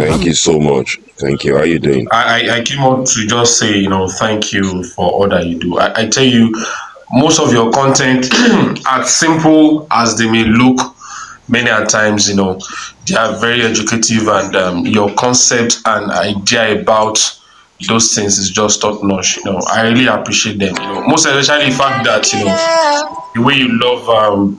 Thank you so much. Thank you. How are you doing? I came out to just say, thank you for all that you do. I tell you, most of your content, as simple as they may look, many a times, they are very educative, and your concept and idea about those things is just top notch. I really appreciate them. Most especially the fact that the way you love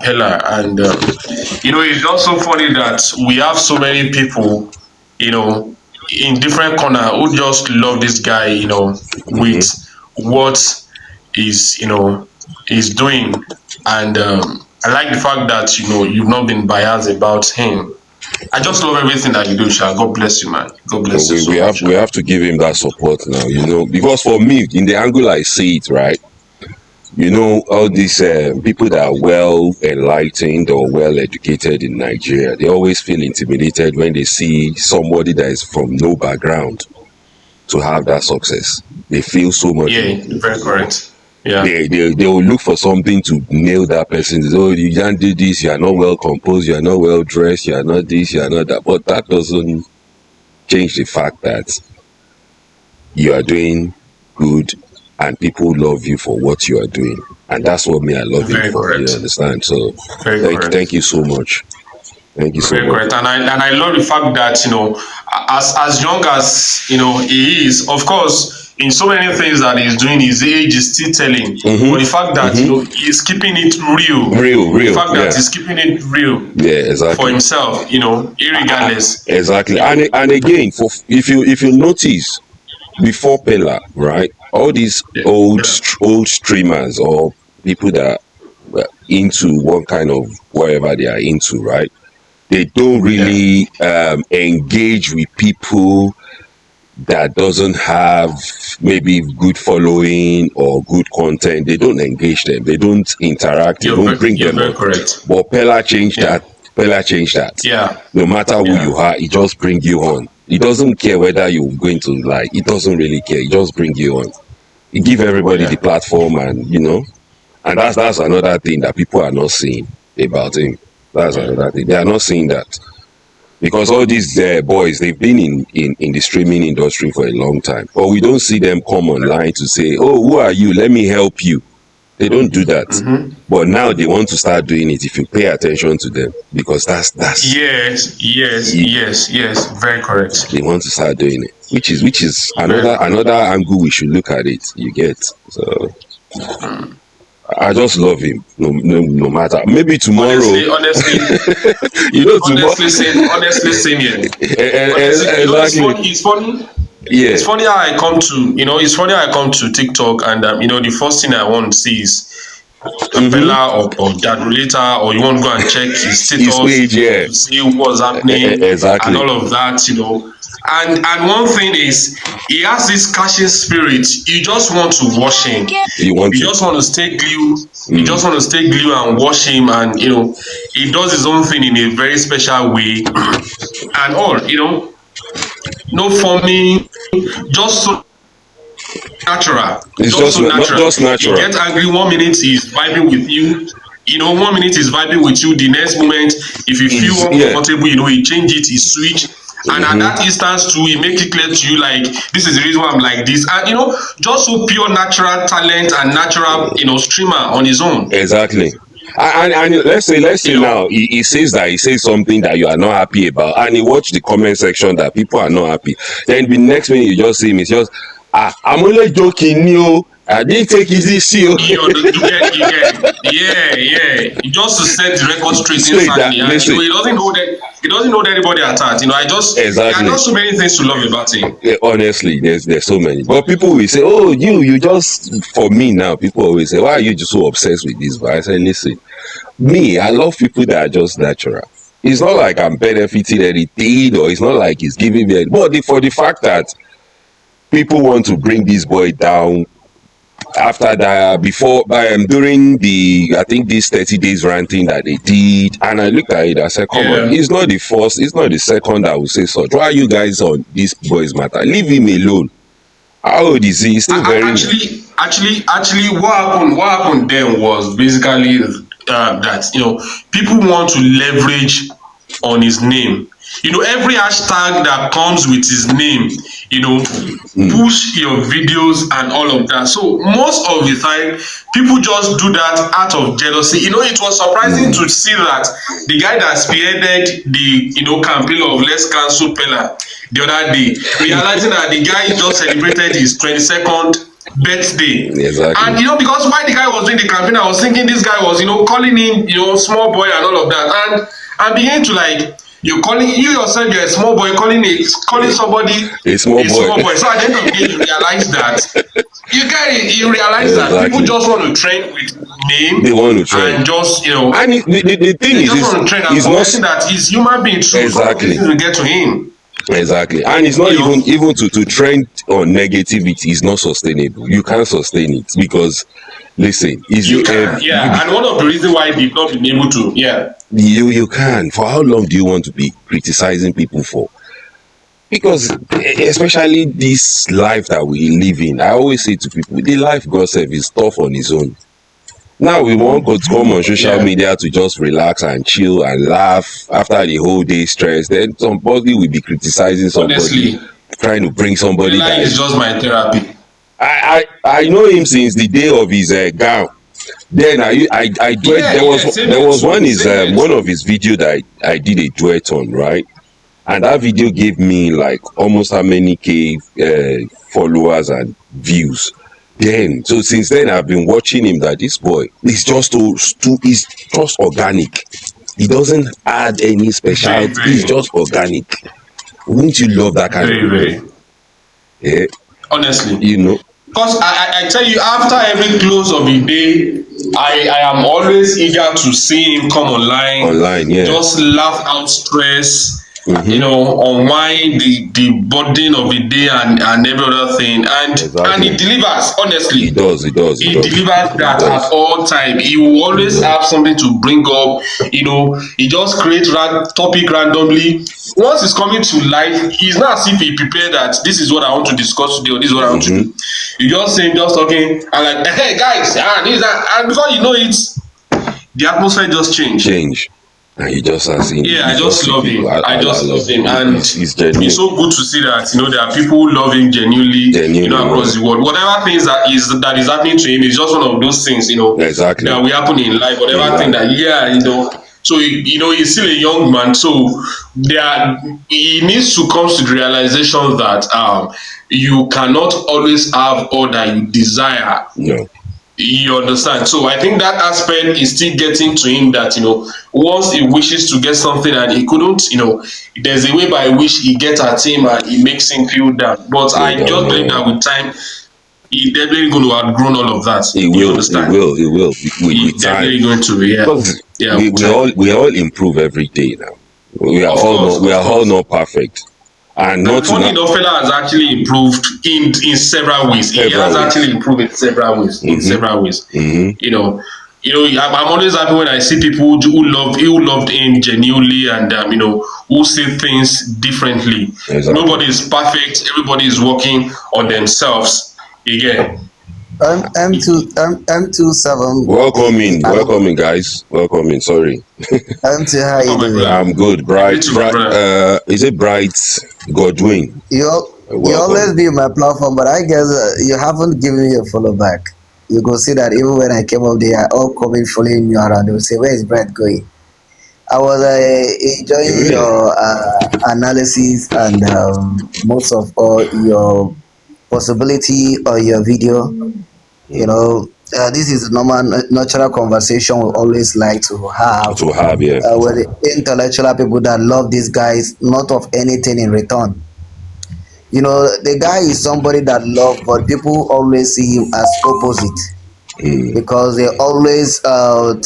Peller, and it's also funny that we have so many people, you know, in different corner who just love this guy, with Hmm. what is is doing, and I like the fact that you've not been biased about him. I just love everything that you do, Sha. God bless you, man. God So bless you we, so we have much, we Sha. have to give him that support now, because for me, in the angle I see it, right, all these people that are well enlightened or well educated in Nigeria, they always feel intimidated when they see somebody that is from no background to have that success. They feel so much. Yeah, very correct. Yeah, They will look for something to nail that person. Oh, you can't do this. You are not well composed. You are not well dressed. You are not this. You are not that. But that doesn't change the fact that you are doing good and people love you for what you are doing. And that's what me I love him very for. You correct. understand? So Very thank correct. you so much. Thank you so Very much. correct. And I love the fact that as young as he is, of course, in so many things that he's doing, his age is still telling. But the fact that he's keeping it real, the Real, fact that yeah. he's keeping it real Yeah, for exactly. himself, irregardless, Exactly. you know, And again, for if you notice, before Peller, right? All these yeah, old streamers or people that were into one kind of whatever they are into, right? They don't yeah, really engage with people that doesn't have maybe good following or good content. They don't engage them. They don't interact. They don't bring you're them very on. correct. But Peller changed Yeah, that. Peller changed that. yeah, No matter who you yeah, are, he just bring you on. He doesn't care whether you're going to like. He doesn't really care. He just bring you on. He give everybody the yeah. platform, and and that's another thing that people are not seeing about him. That's Yeah. another thing. They are not seeing that because all these boys, they've been in the streaming industry for a long time, but we don't see them come online to say, oh, who are you, let me help you. They don't do that. Mm-hmm. But now they want to start doing it if you pay attention to them, because that's Yes, yes, it, yes, yes. Very correct. they want to start doing it, which is Very another correct. angle we should look at it. You get? So I just love him, no matter. Maybe tomorrow, Honestly, tomorrow. Same here. Honestly, it's Exactly. funny. It's funny. Yeah. It's funny how I come to, it's funny how I come to TikTok, and the first thing I want to see is a Mm-hmm. Pella or that relator, or you want to go and check his His status page, yeah. to see what's happening and Exactly. all of that. And one thing is, he has this catching spirit. You just want to watch him. You want You to. just want to stay glued. You Mm. just want to stay glued and watch him, and he does his own thing in a very special way, and no funny, just so natural, It's just just so not natural. just He natural. gets angry 1 minute, he's vibing with you. 1 minute he's vibing with you. The next moment, if you feel Is yeah. uncomfortable, he change it, he switch. And at Mm-hmm. that instance too, he make it clear to you like this is the reason why I'm like this. And just so pure natural talent and natural, streamer on his own. Exactly. And let's say You know. now he says something that you are not happy about, and he watch the comment section that people are not happy. Then the next thing you just see him is just, I'm only joking, you. I didn't take easy, see you. Yeah, yeah. Just to set the record straight Straight that instantly, and listen. he doesn't hold anybody at heart. There are Exactly. just so many things to love about him. Yeah, honestly, there's so many. But people will say, oh, you just, for me now, people always say, why are you just so obsessed with this? But I say, listen, me, I love people that are just natural. It's not like I'm benefiting anything, or it's not like it's giving me but for the fact that people want to bring this boy down after that, before during the, I think, this 30 days ranting that they did, and I looked at it, I said, come on, Yeah. it's not the first, it's not the second that will say such. Why are you guys on this boy's matter? Leave him alone. How old is he? He's still very. Actually, what happened then was basically that people want to leverage on his name. every hashtag that comes with his name, push your videos and all of that. So most of the time, people just do that out of jealousy. It was surprising to see that the guy that spearheaded the campaign of Let's Cancel Peller the other day, realizing that the guy just celebrated his 22nd birthday. Exactly. And because while the guy was doing the campaign, I was thinking this guy was calling him small boy and all of that. And I began to like, you yourself, you're a small boy calling somebody A small boy. So at the end of the day, you realize that you realize that Exactly. people just want to trend with name. They want to trend. And just And the thing they is, just want to trend and it's not forgetting that he's human being too. exactly. To get to him. Exactly. And it's not even to trend on negativity is not sustainable. You can't sustain it because listen, You can, yeah. And one of the reasons why they've not been able to, yeah. You can. For how long do you want to be criticizing people for? Because especially this life that we live in, I always say to people, the life God self is tough on his own. Now we want to come on social media to just relax and chill and laugh after the whole day stress. Then somebody will be criticizing somebody, Honestly, trying to bring somebody Peller that is just my therapy. I know him since the day of his gown. Then I duet. Yeah, There was one one too. of his video that I did a duet on, right? And that video gave me like almost how many k followers and views. Then so since then I've been watching him. That this boy is just he's just organic. He doesn't add any Very, speciality. He's very, just organic. Wouldn't you love that kind of very, people? very. Yeah, Honestly. you know, Because I tell you, after every close of the day, I am always eager to see him come online, online, yeah. just laugh out stress, Mm-hmm. unwind the burden of the day and every other thing. And he Exactly. delivers, honestly. He does, he does, he He does. delivers He that does. at all time. He will always have something to bring up. He just creates topic randomly. Once it's coming to life, it's not as if he prepared that this is what I want to discuss today or this is what I want to Mm-hmm. do. You just see him just talking and like, hey guys, this that, and before you know it, the atmosphere just changed. Change. And you just are seeing Yeah, I you just see love people. him. I I just love love him, him. and He's genuine. it's so good to see that there are people who love him genuinely, Genuinely, across the world. Whatever things that is happening to him is just one of those things, exactly. that will happen in life. Whatever thing that, So he's still a young man, so he needs to come to the realization that you cannot always have all that you desire. No. You understand? So I think that aspect is still getting to him that, once he wishes to get something and he couldn't, there's a way by which he gets at him and he makes him feel down. But Feel I down, just believe yeah. that with time, he definitely going to outgrown all of that. He You will, he understand? will, he will He with time. definitely going to, yeah. Because Yeah, with we time. all improve every day now. Of course, We of are all course. not perfect. And And not to funny not enough, fella has actually improved in several ways. He several has ways. actually improved in several ways. In Mm-hmm. several ways. Mm-hmm. I'm always happy when I see people who loved him genuinely and who see things differently. Exactly. Nobody is perfect. Everybody is working on themselves. Again, M27. Welcome in, guys. Welcome in. Sorry, M2, how you welcome, my doing? brother. I'm good. Me too, my brother. Is it Bright Godwin? You always Welcome. be on my platform, but I guess you haven't given me a follow back. You go see that even when I came up, they are all coming following me around. They will say, "Where is Brett going?" I was enjoying Really? your analysis and most of all your possibility or your video. This is a normal, natural conversation we always like to have To have, yeah. with the intellectual people that love these guys, not of anything in return. The guy is somebody that love, but people always see him as opposite Mm. because they always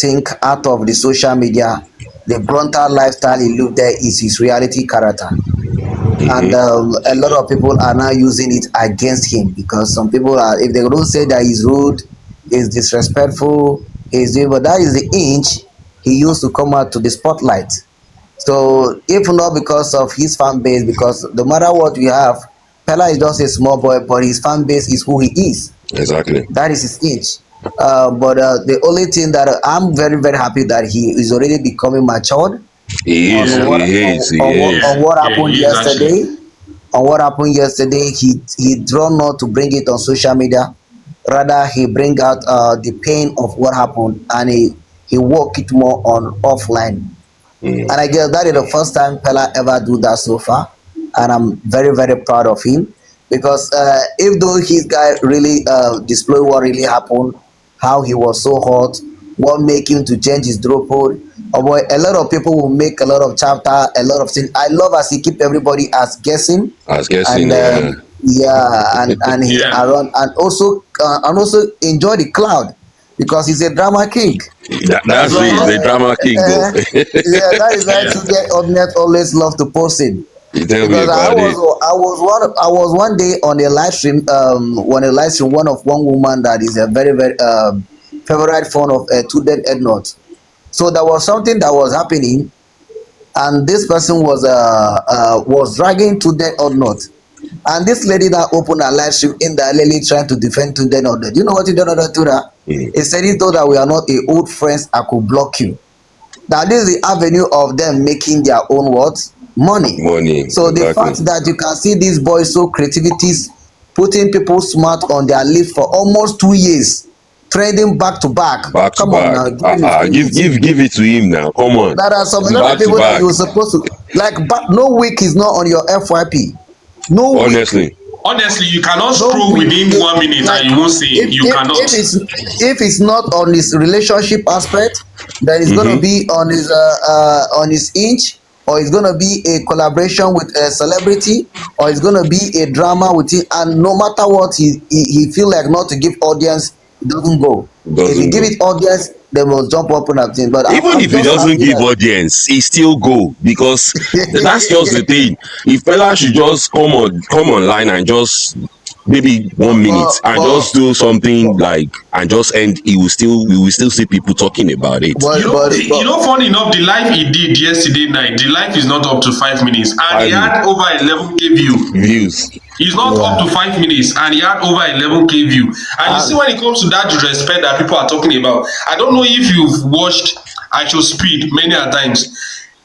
think out of the social media. The brutal lifestyle he lived there is his reality character, and Mm-hmm. a lot of people are now using it against him because some people are, if they don't say that he's rude, he's disrespectful, he's doing, but that is the inch he used to come out to the spotlight. So if not because of his fan base, because no matter what we have, Pella is just a small boy, but his fan base is who he is. Exactly. That is his inch. But the only thing that I'm very very happy that he is already becoming matured. He on is. Yeah, what He is. He yeah, is. yeah. He is actually. happened yesterday. On what happened yesterday, he drawn not to bring it on social media. Rather, he bring out the pain of what happened, and he work it more on offline. And I guess that is the first time Pella ever do that so far, and I'm very very proud of him because if though his guy really display what really happened, how he was so hot, what make him to change his drop code. Oh boy, a lot of people will make a lot of chapter, a lot of things. I love as he keep everybody as guessing, I was guessing. and Yeah. yeah, and he Yeah, around and also enjoy the cloud because he's a drama king. That is That's why it. The drama king go. yeah, that is why yeah. today Ordnet always love to post it You tell me because about it. I was one day on a live stream one of one woman that is a very very favorite fan of Tudor Ednot. So there was something that was happening, and this person was dragging Tudor Ednot, and this lady that opened her live stream indirectly trying to defend Tudor Ednot. Do you know what Tudor Ednot told her? Mm. He said he told her we are not a old friends. I could block you. Now this is the avenue of them making their own what money. Money. So the Exactly. fact that you can see these boys so creativities putting people smart on their list for almost 2 years, trending back to back. Back to Come on back. now, give him his Give it to him now. Come on. there are some a lot of Back to people that back. you're supposed to like, but no week is not on your FYP. No week. Honestly. Honestly, you cannot No scroll week. within 1 minute Like and you won't see him. You cannot. if it's not on his relationship aspect, then it's gonna Mm-hmm. be on his inch, or it's gonna be a collaboration with a celebrity, or it's gonna be a drama with it. And no matter what he feel like not to give audience, he doesn't go. If he Doesn't give go. it audience, they will jump up on that thing. But Even I'm if he just doesn't happy give that audience, he still go because that's just the thing. If Peller should just come online and just maybe but 1 minute but and but just do something but like and just end, we will still see people talking about it. You know, funny enough, the live he did yesterday night, the live is not up to 5 minutes, and he 5 minutes had over 11K view. views. He's not up yeah. to 5 minutes, and he had over 11K view. And you see, And when it comes to that respect that people are talking about, I don't know if you've watched I Show Speed many a times.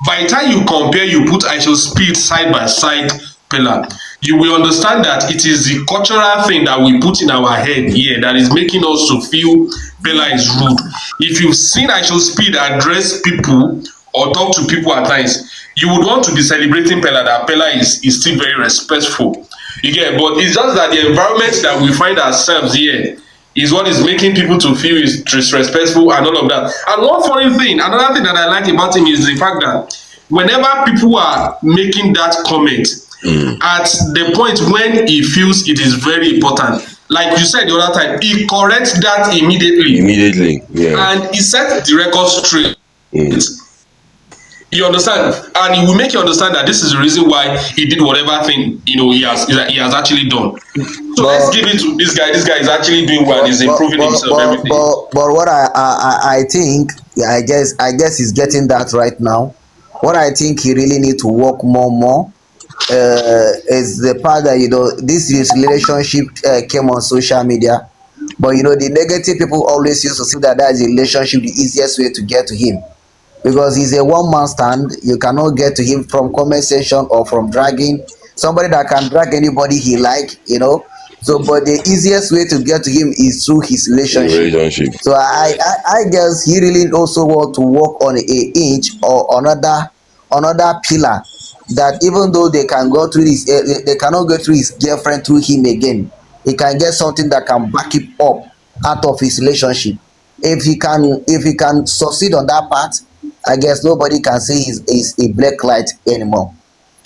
By the time you compare, you put I Show Speed side by side, Peller, you will understand that it is the cultural thing that we put in our head here that is making us to feel Peller is rude. If you've seen I Show Speed address people or talk to people at times, you would want to be celebrating Peller, that Peller is still very respectful. You get, but it's just that the environment that we find ourselves here is what is making people to feel is disrespectful and all of that. And one funny thing, another thing that I like about him is the fact that whenever people are making that comment, at the point when he feels it is very important, like you said the other time, he corrects that immediately Immediately. Yeah. and he set the record straight. Mm. You understand, and he will make you understand that this is the reason why he did whatever thing he has actually done. So let's but give it to this guy. This guy is actually doing well. but He's but improving but himself but every day. but what I think, yeah, I guess he's getting that right now. What I think he really need to work more is the part that this his relationship came on social media, but the negative people always used to say that is a relationship the easiest way to get to him because he's a one man stand. You cannot get to him from comment section or from dragging somebody that can drag anybody he like. So but the easiest way to get to him is through his In relationship. relationship. So I guess he really also want to work on a inch or another pillar that even though they can go through this they cannot go through his girlfriend through him again. He can get something that can back it up out of his relationship. If he can succeed on that part, I guess nobody can say he's a black light anymore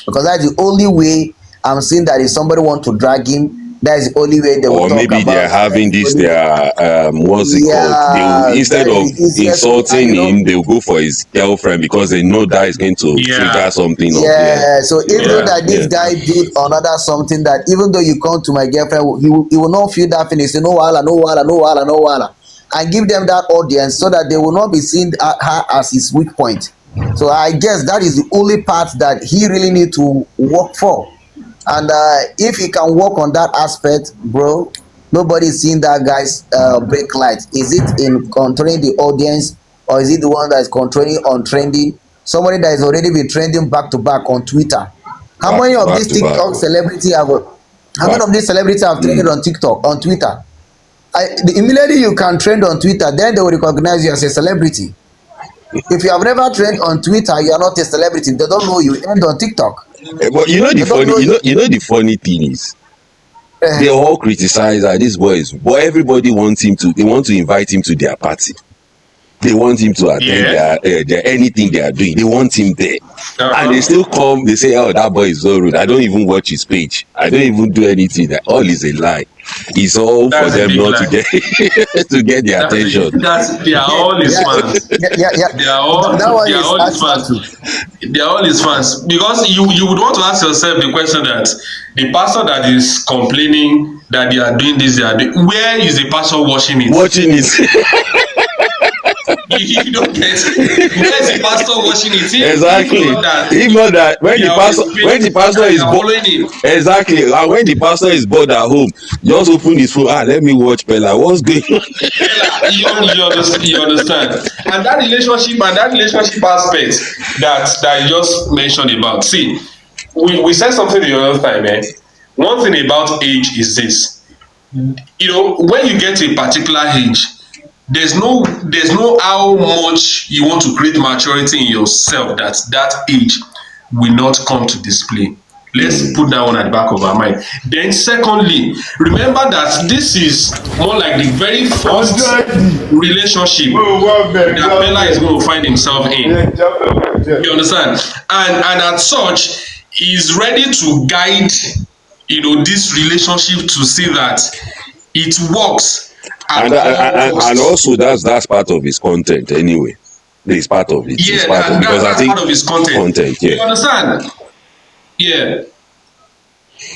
because that's the only way I'm seeing that if somebody want to drag him, that is the only way they will Or talk maybe they are about it. That having is the this only their what's it called? They will, yeah, instead that is of the easiest way. And insulting him, they will go for his girlfriend because they know that is going to trigger Yeah, something of yeah. yeah, so even though Yeah. yeah, that this Yeah. guy did another something that even though you come to my girlfriend, he will not feel that feeling. Say no wahala, no wahala, no wahala, no wahala, and give them that audience so that they will not be seeing her as his weak point. So I guess that is the only part that he really need to work for. And if he can work on that aspect, bro, nobody is seeing that guy's break light. Is it in controlling the audience, or is it the one that is controlling on trending, somebody that is already been trending back to back on Twitter. How Back many of back these to back. TikTok celebrity have? How many Back. of these celebrities have trended Mm. on TikTok on Twitter? Immediately you can trend on Twitter, then they will recognize you as a celebrity. If you have never trend on Twitter, you are not a celebrity. They don't know you. End on TikTok. But you know the They don't funny, know you. you know the funny thing is, they Eh, all criticize this boy is, but everybody wants him to. They want to invite him to their party. They want him to attend Yeah. their anything they are doing. They want him there, and they Uh-huh. still come. They say, "Oh, that boy is so rude. I don't even watch his page. I don't even do anything. That all is a lie. It's all for That's a them big not to lie. get to get their attention." That's they are yeah, all his yeah, fans. yeah. They are That all one they are is all his actual fans. too. They are all his fans because you would want to ask yourself the question that the pastor that is complaining that they are doing this, they are doing, where is the pastor watching it? Watching it. You don't get where is the pastor watching it? If Exactly. not that If not that, they are on his when the page pastor and they is are bored, following him. exactly, and when the pastor is bored at home, just open his phone. Let me watch Peller. What's going on? Bella, you understand, and that relationship aspect that you just mentioned about. See, we said something the other time, eh? One thing about age is this: when you get a particular age, there's no how much you want to create maturity in yourself that age will not come to display. Let's Mm. put that one at the back of our mind. Then secondly, remember that this is more like the very first relationship that Bella is going to find himself in. You understand? And as such, he's ready to guide, this relationship to see that it works at all And costs. also that's part of his content anyway. It's part of it. It's Yeah, part of, because I that's think part of his content. content, You yeah. understand? Yeah.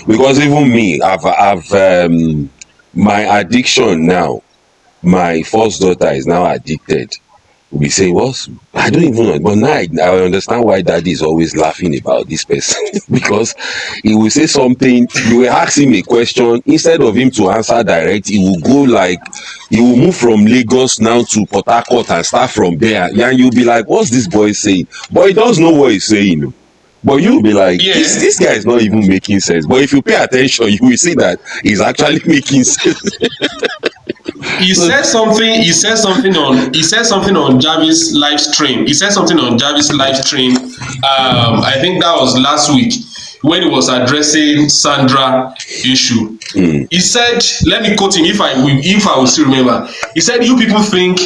Because even me, I've my addiction now. My first daughter is now addicted. We say, what? I don't even know. But now I understand why daddy is always laughing about this person. Because he will say something, you will ask him a question, instead of him to answer direct, he will go like, he will move from Lagos now to Port Harcourt and start from there. And you'll be like, what's this boy saying? But he does know what he's saying. But you'll be like, this Yeah. this guy is not even making sense. But if you pay attention, you will see that he's actually making sense. He So, said something. He said something on Jarvis live stream. He said something on Jarvis live stream. I think that was last week when he was addressing Sandra issue. He said, "Let me quote him if I will still remember." He said, "You people think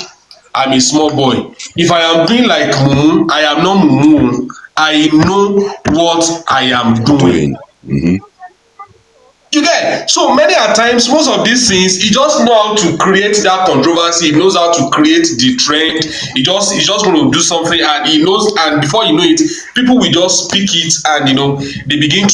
I'm a small boy. If I am doing like mumu, I am not mumu. I know what I am doing." doing. Hmm. You get, so many at times most of these things he just know how to create that controversy. He knows how to create the trend. He just going to do something, and he knows, and before you know it, people will just speak it, and they begin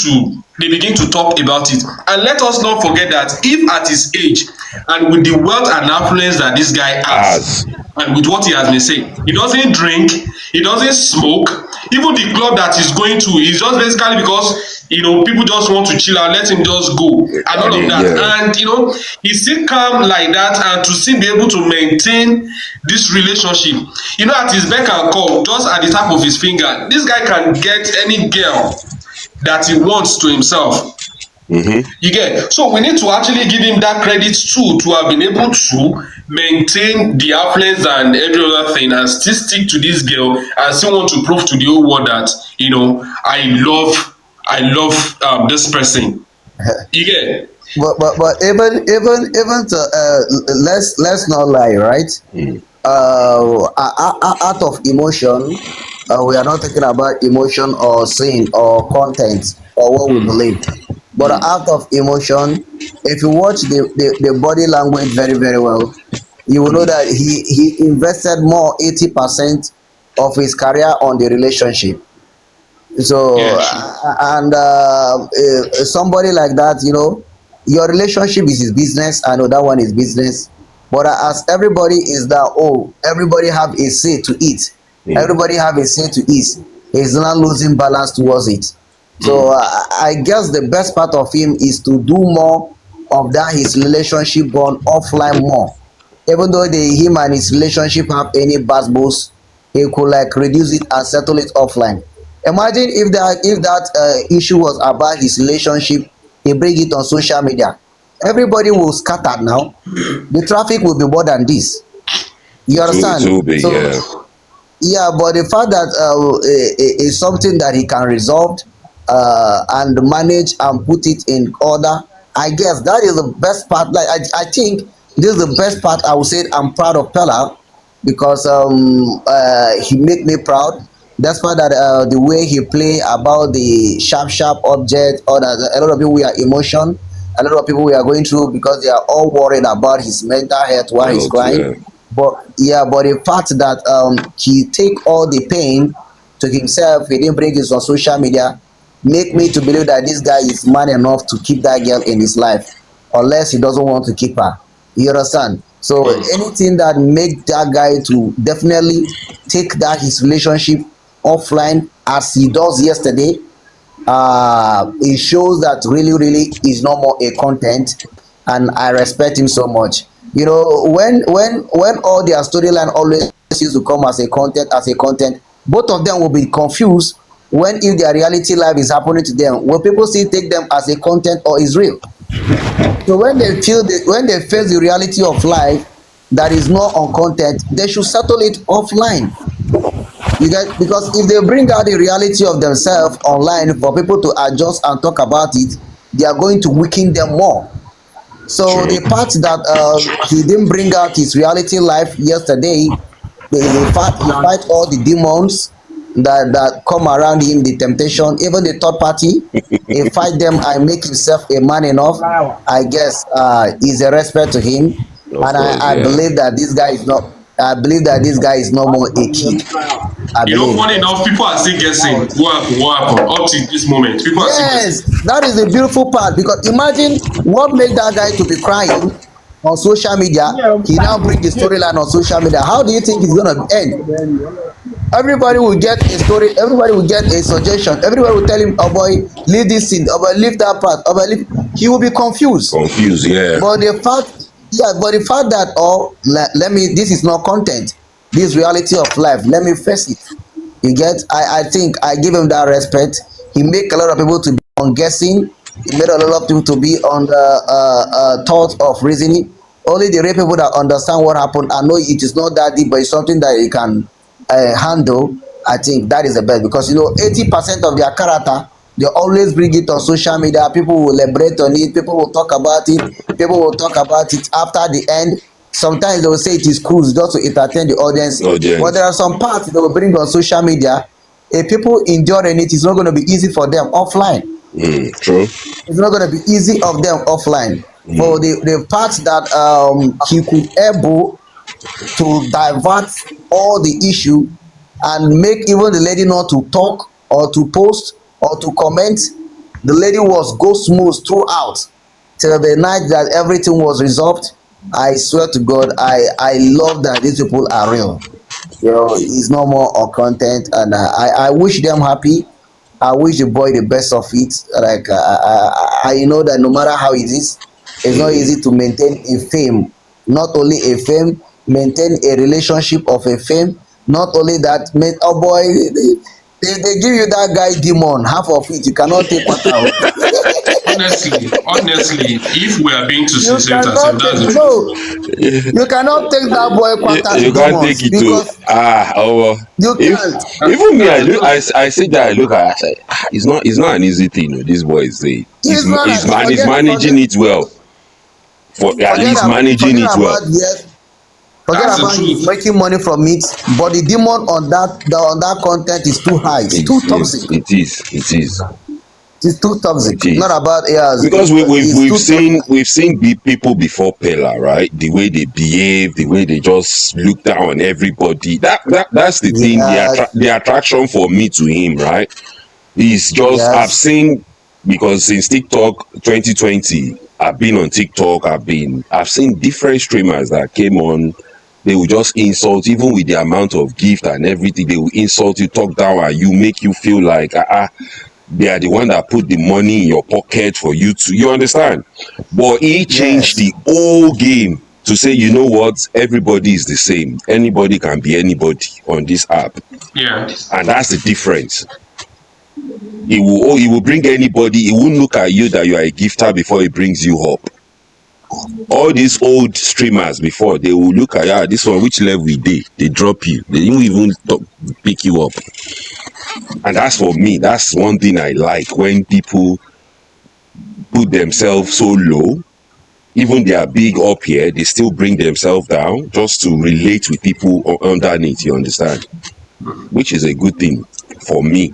to talk about it. And let us not forget that if at his age, and with the wealth and affluence that this guy has, As and with what he has been saying, he doesn't drink, he doesn't smoke. Even the club that he's going to is just basically because people just want to chill out, let him just go and all of that. yeah. And he's still calm like that, and to still be able to maintain this relationship, at his beck and call, just at the tap of his finger, this guy can get any girl that he wants to himself. Hmm. You get, so we need to actually give him that credit too, to have been able to maintain the affluence and every other thing, and still stick to this girl, and still want to prove to the whole world that I love this person. You get. But even to let's not lie, right? Mm. Out of emotion, we are not talking about emotion or sin or content or what we believe, but out of emotion, if you watch the body language very very well, you will know that he invested more 80% of his career on the relationship. So Yeah, true. and somebody like that, your relationship is his business. I know that one is business, but as everybody is that, oh, everybody have a say to it, Mm. everybody have a say to it, he's not losing balance towards it. So I guess the best part of him is to do more of that his relationship gone offline more, even though him and his relationship have any bad boost, he could like reduce it and settle it offline. Imagine if that issue was about his relationship, he bring it on social media, everybody will scatter now. The traffic will be more than this. You It understand? will be, So yeah. yeah, but the fact that is something that he can resolve and manage and put it in order, I guess that is the best part. Like I think this is the best part. I would say I'm proud of Peller because he make me proud. Despite that the way he play about the sharp object, or that a lot of people we are emotion, a lot of people we are going through because they are all worried about his mental health while he's Health, crying. yeah. But yeah, but the fact that he take all the pain to himself, he didn't bring it on social media, make me to believe that this guy is man enough to keep that girl in his life, unless he doesn't want to keep her. You understand? So anything that make that guy to definitely take that his relationship offline as he does yesterday, it shows that really is no more a content, and I respect him so much. You know, when all their storyline always used to come as a content, both of them will be confused when if their reality life is happening to them, will people still take them as a content or is real? So when they face the reality of life that is not on content, they should settle it offline. You get, because if they bring out the reality of themselves online for people to adjust and talk about it, they are going to weaken them more. So True. the part that he didn't bring out his reality life yesterday, he fight all the demons that come around him, the temptation, even the third party. He fight them and make himself a man enough. I guess is a respect to him, Of and course, I yeah. believe that this guy is not. I believe that this guy is no more a kid. I You know, believe. funny enough, people are still guessing what happened, what happened. Up to this moment, people are still guessing. Yes, that is the beautiful part, because imagine what made that guy to be crying on social media. He now bring the storyline on social media. How do you think it's gonna end? Everybody will get a story, everybody will get a suggestion, everybody will tell him, oh boy, leave this scene, oh boy, leave that part, oh boy, leave. He will be confused. Confused, yeah. But the fact, yeah, but the fact that, oh, let me, this is not content, this reality of life, let me face it. You get, I think I give him that respect. He make a lot of people to be on guessing. He made a lot of people to be on the thought of reasoning. Only the real people that understand what happened and know it is not that deep, but it's something that he can handle. I think that is the best, because you know 80% of their character, they always bring it on social media. People will elaborate on it. People will talk about it. People will talk about it after the end. Sometimes they will say it is cruise just to entertain the audience. But there Audience. are some parts they will bring on social media. If people enduring it, it's not going to be easy for them offline. True. It's not going to be easy of them offline. For the part that he could able to divert all the issue and make even the lady not to talk or to post or to comment, the lady was go smooth throughout till the night that everything was resolved. I swear to God, I love that these people are real. You know, it's no more on content, and I wish them happy. I wish the boy the best of it. Like I know that no matter how it is, it's not easy to maintain a fame. Not only a fame, maintain a relationship of a fame. Not only that, oh boy, they give you that guy demon, half of it you cannot take quarter. Oh. Honestly, if we are being too You sincere with ourselves, cannot that's take, the truth. no, you cannot take that boy quarter You can't take demons, it to because you if can't. even me, I That's the look, truth. I sit there, I look at, I say, it's not an easy thing. This boy is saying It's not he's managing it well. For at least managing forget it well. about, yes, forget That's the about he's truth. making money from it, but the demon on that content is too high, it's too toxic. It's too toxic, It not is. about, yes, Because it's too toxic. we've seen people before Peller, right? The way they behave, the way they just look down on everybody. That's the thing. Yes, The attraction for me to him, right? Is just I've yes, seen, because since TikTok 2020, I've been on TikTok. I've seen different streamers that came on. They will just insult, even with the amount of gift and everything. They will insult you, talk down at you, make you feel like they are the one that put the money in your pocket for you to, you understand. But he changed yes, the whole game to say, you know what, everybody is the same. Anybody can be anybody on this app. Yeah. And that's the difference. He will bring anybody. He won't look at you that you are a gifter before he brings you up. All these old streamers before, they will look at this one, which level they drop you. They didn't even pick you up. And that's for me. That's one thing I like, when people put themselves so low. Even they are big up here, they still bring themselves down just to relate with people underneath, you understand? Which is a good thing for me.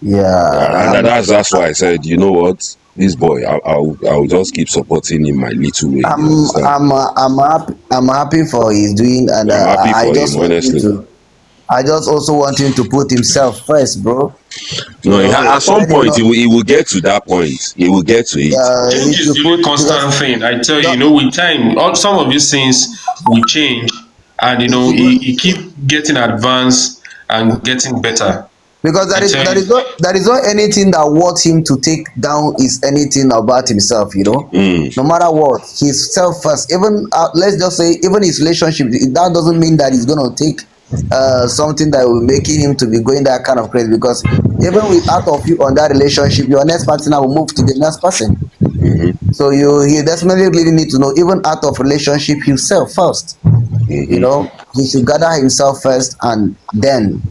Yeah, And that's why I said, you know what, this boy, I'll just keep supporting him my little way, you understand? I'm happy for his doing, and I'm happy I for just him, want him honestly. to. I just also want him to put himself first, bro. No, at some Let him point not. he will get to that point. He will get to it. Change He is should the only put, because constant thing. I tell you, the, with time, some of these things will change, and he keep getting advanced and getting better. because I tell you. there is not anything that worth him to take down is anything about himself, you know. No matter what, his self first. Even let's just say, even his relationship, that doesn't mean that he's gonna take something that will making him to be going that kind of crazy, because even with out of you on that relationship, your next partner will move to the next person. So you definitely really need to know, even out of relationship, himself first. You know, he should gather himself first, and then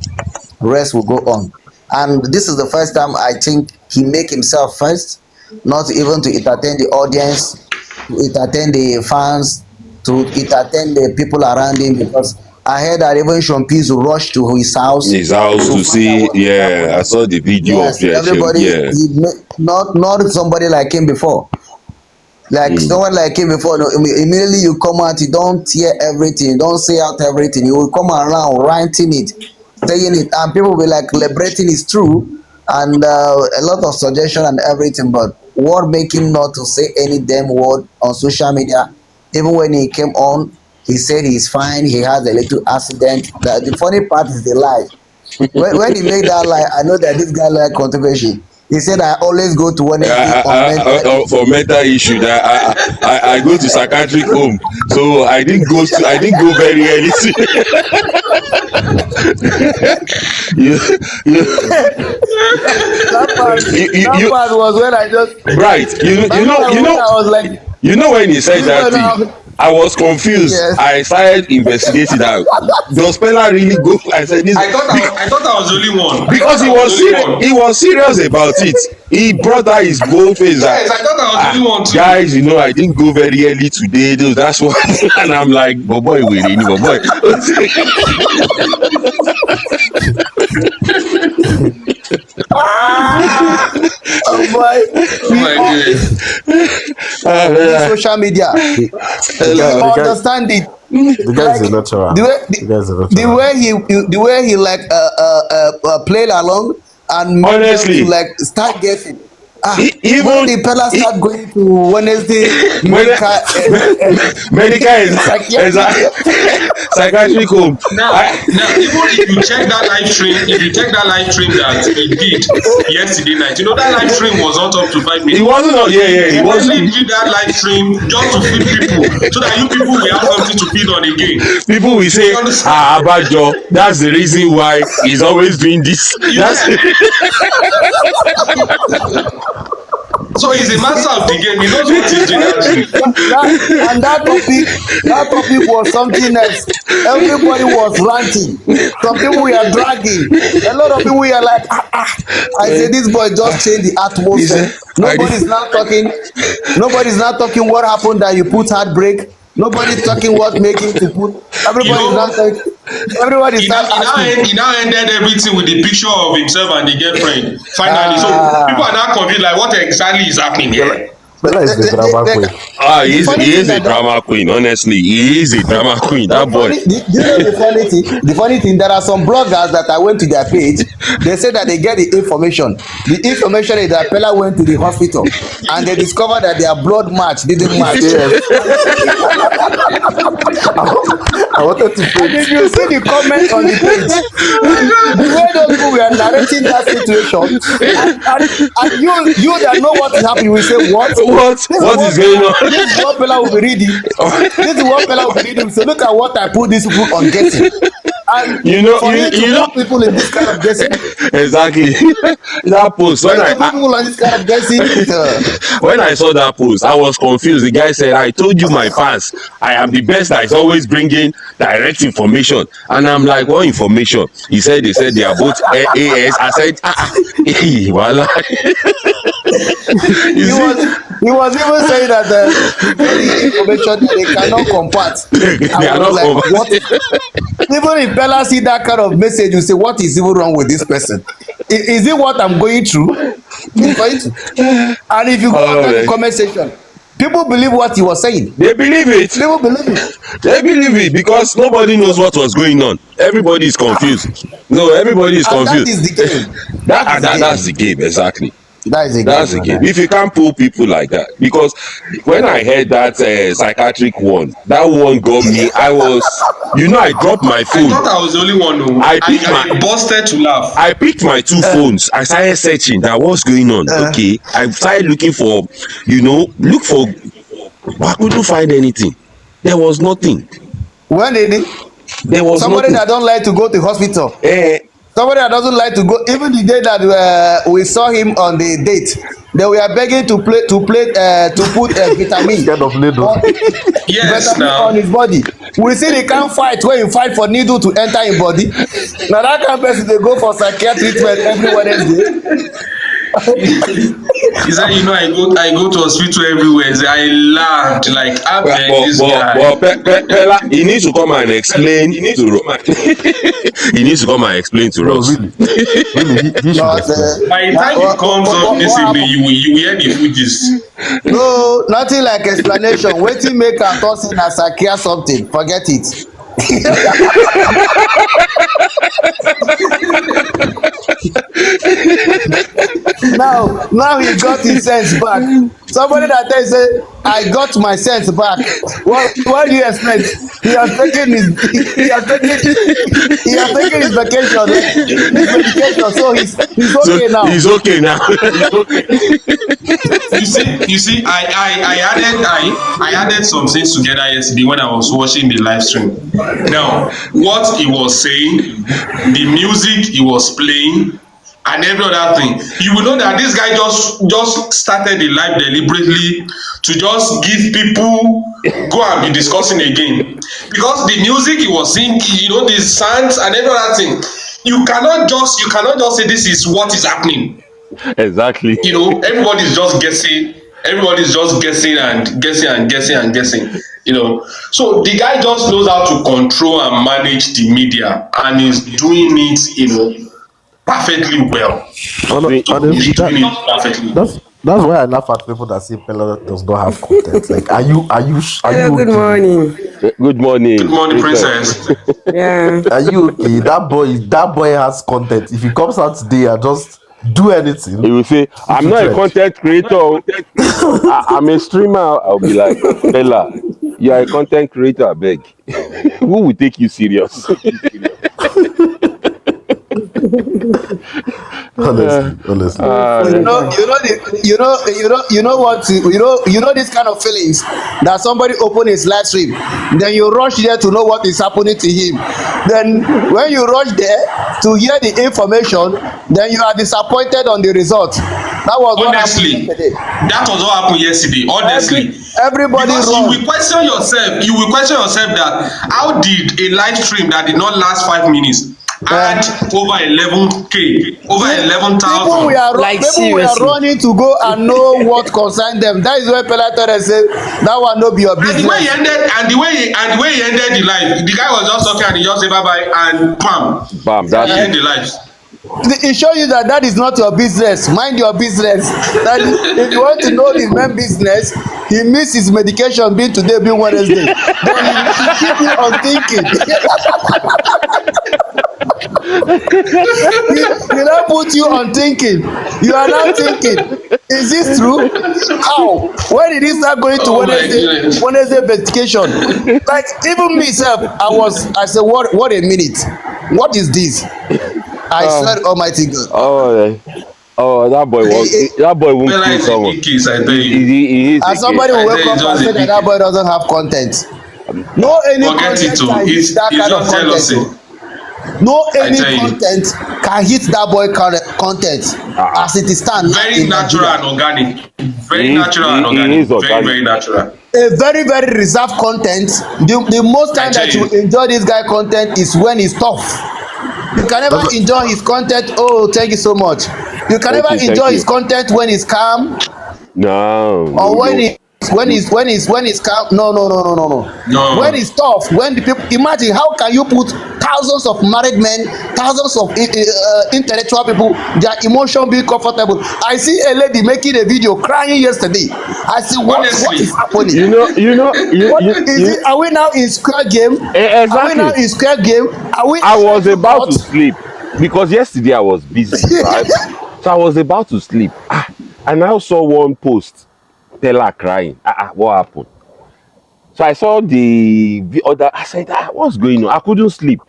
rest will go on. And this is the first time I think he make himself first, not even to entertain the audience, to entertain the fans, to entertain the people around him, because I heard that even Sean Peace rushed to his house His house to to find out see, what is yeah, I happening. saw the video of Yes, everybody, yeah. not somebody like him before. Like someone like him before, no, immediately you come out, you don't hear everything, you don't say out everything, you will come around writing it, saying it, and people will be like celebrating is true, and a lot of suggestion and everything. But what make him not to say any damn word on social media? Even when he came on, he said he's fine, he has a little accident. The funny part is the lie. When he made that lie, I know that this guy like controversy. He said I always go to Wednesday on mental For issue. mental issue, that I go to psychiatric home, so I didn't go very early. you, you, That you, part was when I just right, that part was when I was like, you know, when he said this that one thing, now. I was confused. Yes. I started investigating that. Does Peller really go? I said this I thought I was the only one. I thought because I was the only one. he was serious about it. He brought out his bold face that, Yes, I thought I was the only one too. guys, you know, I didn't go very early today. That's what. And I'm like, but boy, we really, but boy. Oh boy, Oh my goodness. this social media, we The guy, understand it. the guy is Like a natural. the way The guy is a the natural. way the way he like played along and made them to Honestly, like start guessing. When even the Pella start going to Wednesday when medical medical psychiatric. psychiatric home. Now, even if you check that live stream, that he did yesterday night, that live stream was not up to five He minutes. wasn't. Yeah, He he only wasn't. did that live stream just to feed people, so that you people will have something to feed on again. People will say, You understand? Abajo, that's the reason why he's always doing this. That's Yeah. So he's a master of the game. He knows what he's doing actually. And that topic was something else. Everybody was ranting. Some people were dragging. A lot of people were like, I said, this boy just changed the he said, atmosphere. I did. Nobody's now talking. Nobody's now talking what happened that you put heartbreak. Nobody talking what making to put. You Everybody's not know, talking. Everybody start asking. he now ended everything with the picture of himself and the girlfriend. Finally, so people Ah. are now confused, like what exactly is happening here? Bella is the drama queen. The funny He thing is a that drama queen. Honestly, he is a drama queen. That boy. do you know the funny thing? The funny thing, there are some bloggers that I went to their page. They say that they get the information. The information is that Pella went to the hospital and they discovered that their blood match didn't match. Yes. I wanted to And if faint. you see the comment on the page, the way those people were narrating that situation, and you that know what is happening, will say, what? What is going on? This is what Peller will be reading. This is what Peller will be reading. So look at what I put these people on guessing. And you know, for him to you know put people in this kind of guessing, exactly. That post for him to put people on this kind of guessing, when I saw that post, I was confused. The guy said, "I told you my fans, I am the best that is always bringing direct information." And I'm like, "What information?" He said, "They said they are both AS." I said, voila. You he see, was even saying that he got the information that they cannot combat. they I are was not like, covered. what? Even if Peller see that kind of message, you say, what is even wrong with this person? Is it what I'm going through? And if you go Oh, under the man. comment section, people believe what he was saying. They believe it. People believe it. They believe it because nobody knows what was going on. Everybody is confused. No, everybody is And that confused. is the game. That's the game, exactly. That is the That's game, the game. brother. If you can't pull people like that, because when I heard that psychiatric one, that one got me. I dropped my I phone. thought I was the only one who I busted to laugh. I picked my two phones. I started searching that what's going on. Okay, I started looking for, but I couldn't find anything. There was nothing. When There was somebody nothing. that don't like to go to hospital, somebody that doesn't like to go, even the day that we saw him on the date, they were begging to put vitamin Kind of needle. Yes, vitamin now. on his body. We see they can't fight when you fight for needle to enter him body. Now that kind of person they go for psychiatric treatment every Wednesday. He said, I go to hospital everywhere. He said, I laughed like, I beg this guy. Pella, he needs to come and explain to he needs to come and explain to No, us. really. Really, he should But, explain. By the time he comes up this evening, you will hear the Fugees. no, nothing like explanation. Wetin make am talk say na psychiatrist something? Forget it. now he got his sense back. Somebody that tell you say I got my sense back. What do you expect? He has taken his vacation, so he's okay now. He's okay now. You see, I added some things together yesterday when I was watching the live stream. Now, what he was saying, the music he was playing, and every other thing, you will know that this guy just started the live deliberately to just give people go and be discussing again, because the music he was singing, the sounds and every other thing, you cannot just say this is what is happening. Exactly. Everybody's just guessing. Everybody's just guessing and guessing and guessing and guessing. So the guy just knows how to control and manage the media, and is doing it, perfectly well. Honestly, He's doing it perfectly. that's why I laugh at people that say Peller does not have content. Like, are you Hello, good okay? morning. Good morning. Good morning, princess. Yeah. Are you okay? That boy has content. If he comes out today and just do anything, He will say, "I'm not a content creator. I'm a streamer." I'll be like, "Bella, you are a content creator, I beg." Who will take you serious? honestly. You know this kind of feelings that somebody open his live stream, then you rush there to know what is happening to him. Then when you rush there to hear the information, then you are disappointed on the result. That was what happened Honestly, yesterday. that was what happened yesterday. Honestly, Everybody because run. you will question yourself that how did a live stream that did not last 5 minutes add over 11K, over 11,000? People we are Seriously. running to go and know what concern them. That is why Peller tell us say that one no be your And business. the way he ended the live, the guy was just talking and he just said bye bye and bam, Bam, he that's ended it. the live. It show you that is not your business. Mind your business. That if you want to know the man business, he missed his medication being Wednesday. Then he keep you on thinking. he now put you on thinking. You are now thinking, is this true? How? When did he start going to Wednesday medication? Like even myself, I said, what a minute. What is this? I swear Almighty God. Oh, Oh, that boy won't Peller kill is a someone. big case, I tell He, you. he is a As somebody case. will I tell wake you, up it's and just say a that big that boy case. doesn't have content. No any Forget it, content too. can hit that It's kind of just content. jealousy. Oh. No I any tell you. content can hit that boy content Uh-uh. as it is stand now Very in natural Nigeria. and organic. Very He is natural and he organic. is Very, organic. very natural. A very very reserved content. The most I time tell that you you. enjoy this guy content is when he's tough. You can never That's what, enjoy his content. Oh, thank you so much. You can Thank never you, thank enjoy his you. content when he's calm No, or when you you when he's calm. No, no, no, no, no, no. When No. it's tough, when the people imagine, how can you put thousands of married men, thousands of intellectual people, their emotion being comfortable. I see a lady making a video crying yesterday. I see what Honestly. is happening. you know you know you What you, is you it? Are we now in square game? Are we now exactly. in square game? Are we I was eleven about to court? sleep because yesterday I was busy, right? So I was about to sleep. And I saw one post, Peller crying. What happened? So I saw the other. I said, what's going on? I couldn't sleep.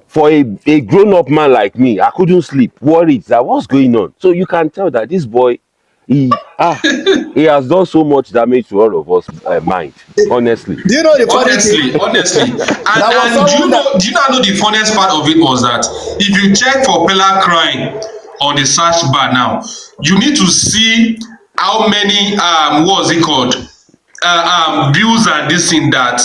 For a grown-up man like me, I couldn't sleep. Worried that what's going on. So you can tell that this boy, he he has done so much damage to all of us mind. Honestly, Do you know the funny thing? Honestly, There was and someone that do you not know the funniest part of it was that if you check for Peller crying on the search bar now, you need to see how many what's it called views and this thing that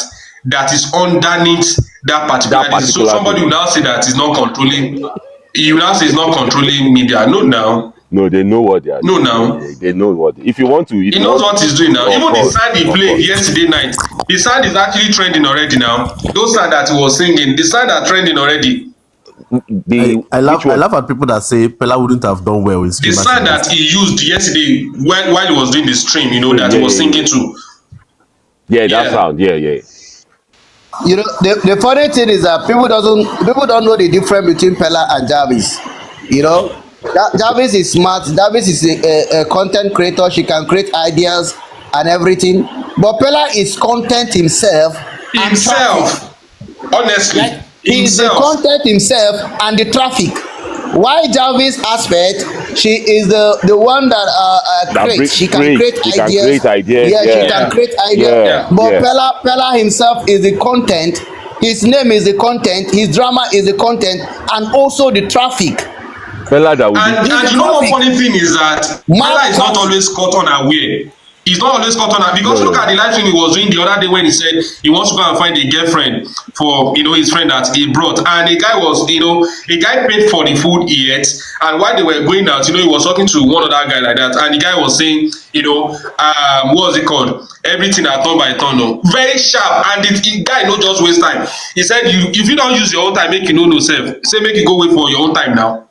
is underneath that that particular this. So particular somebody thing. will now say that it's not controlling. You now say it's not controlling media. No, now, No, they know what they are no, doing. now. They know what. If He you knows want what to, he's doing now. of Even the course, sound he of played course. yesterday night, the sound is actually trending already now. Those sound that he was singing, the sound are trending already. The which I one? laugh at people that say Pella wouldn't have done well in The Streamers sound that University. he used yesterday while he was doing the stream, Stream, that yeah, he was yeah, singing yeah. to. Yeah, that Yeah. sound, yeah, yeah. the funny thing is that people don't know the difference between Pella and Jarvis. You know, Jarvis is smart. Jarvis is a content creator. She can create ideas and everything. But Pella is content himself and traffic. Himself. Honestly. Like he is the Himself. content himself and the traffic. Why Jarvis aspect, she is the one that That creates. break She can create. create She can ideas. create ideas. Yeah, she Yeah, can Yeah. create ideas. yeah, Yeah. But yeah. Pella himself is the content. His name is the content. His drama is the content, and also the traffic. Fella that will be. And He's the you know one traffic. funny thing is that Mad Peller is not traffic. always caught unaware. He's not always caught on because No, look no. at the live stream he was doing the other day when he said he wants to go and find a girlfriend for his friend that he brought, and the guy was the guy paid for the food he ate, and while they were going out, he was talking to one other guy like that, and the guy was saying what was it called, everything na turn by turn, no, very sharp, and the guy no just waste time. He said if you don use your own time make you know sef, say make you go wait for your own time now.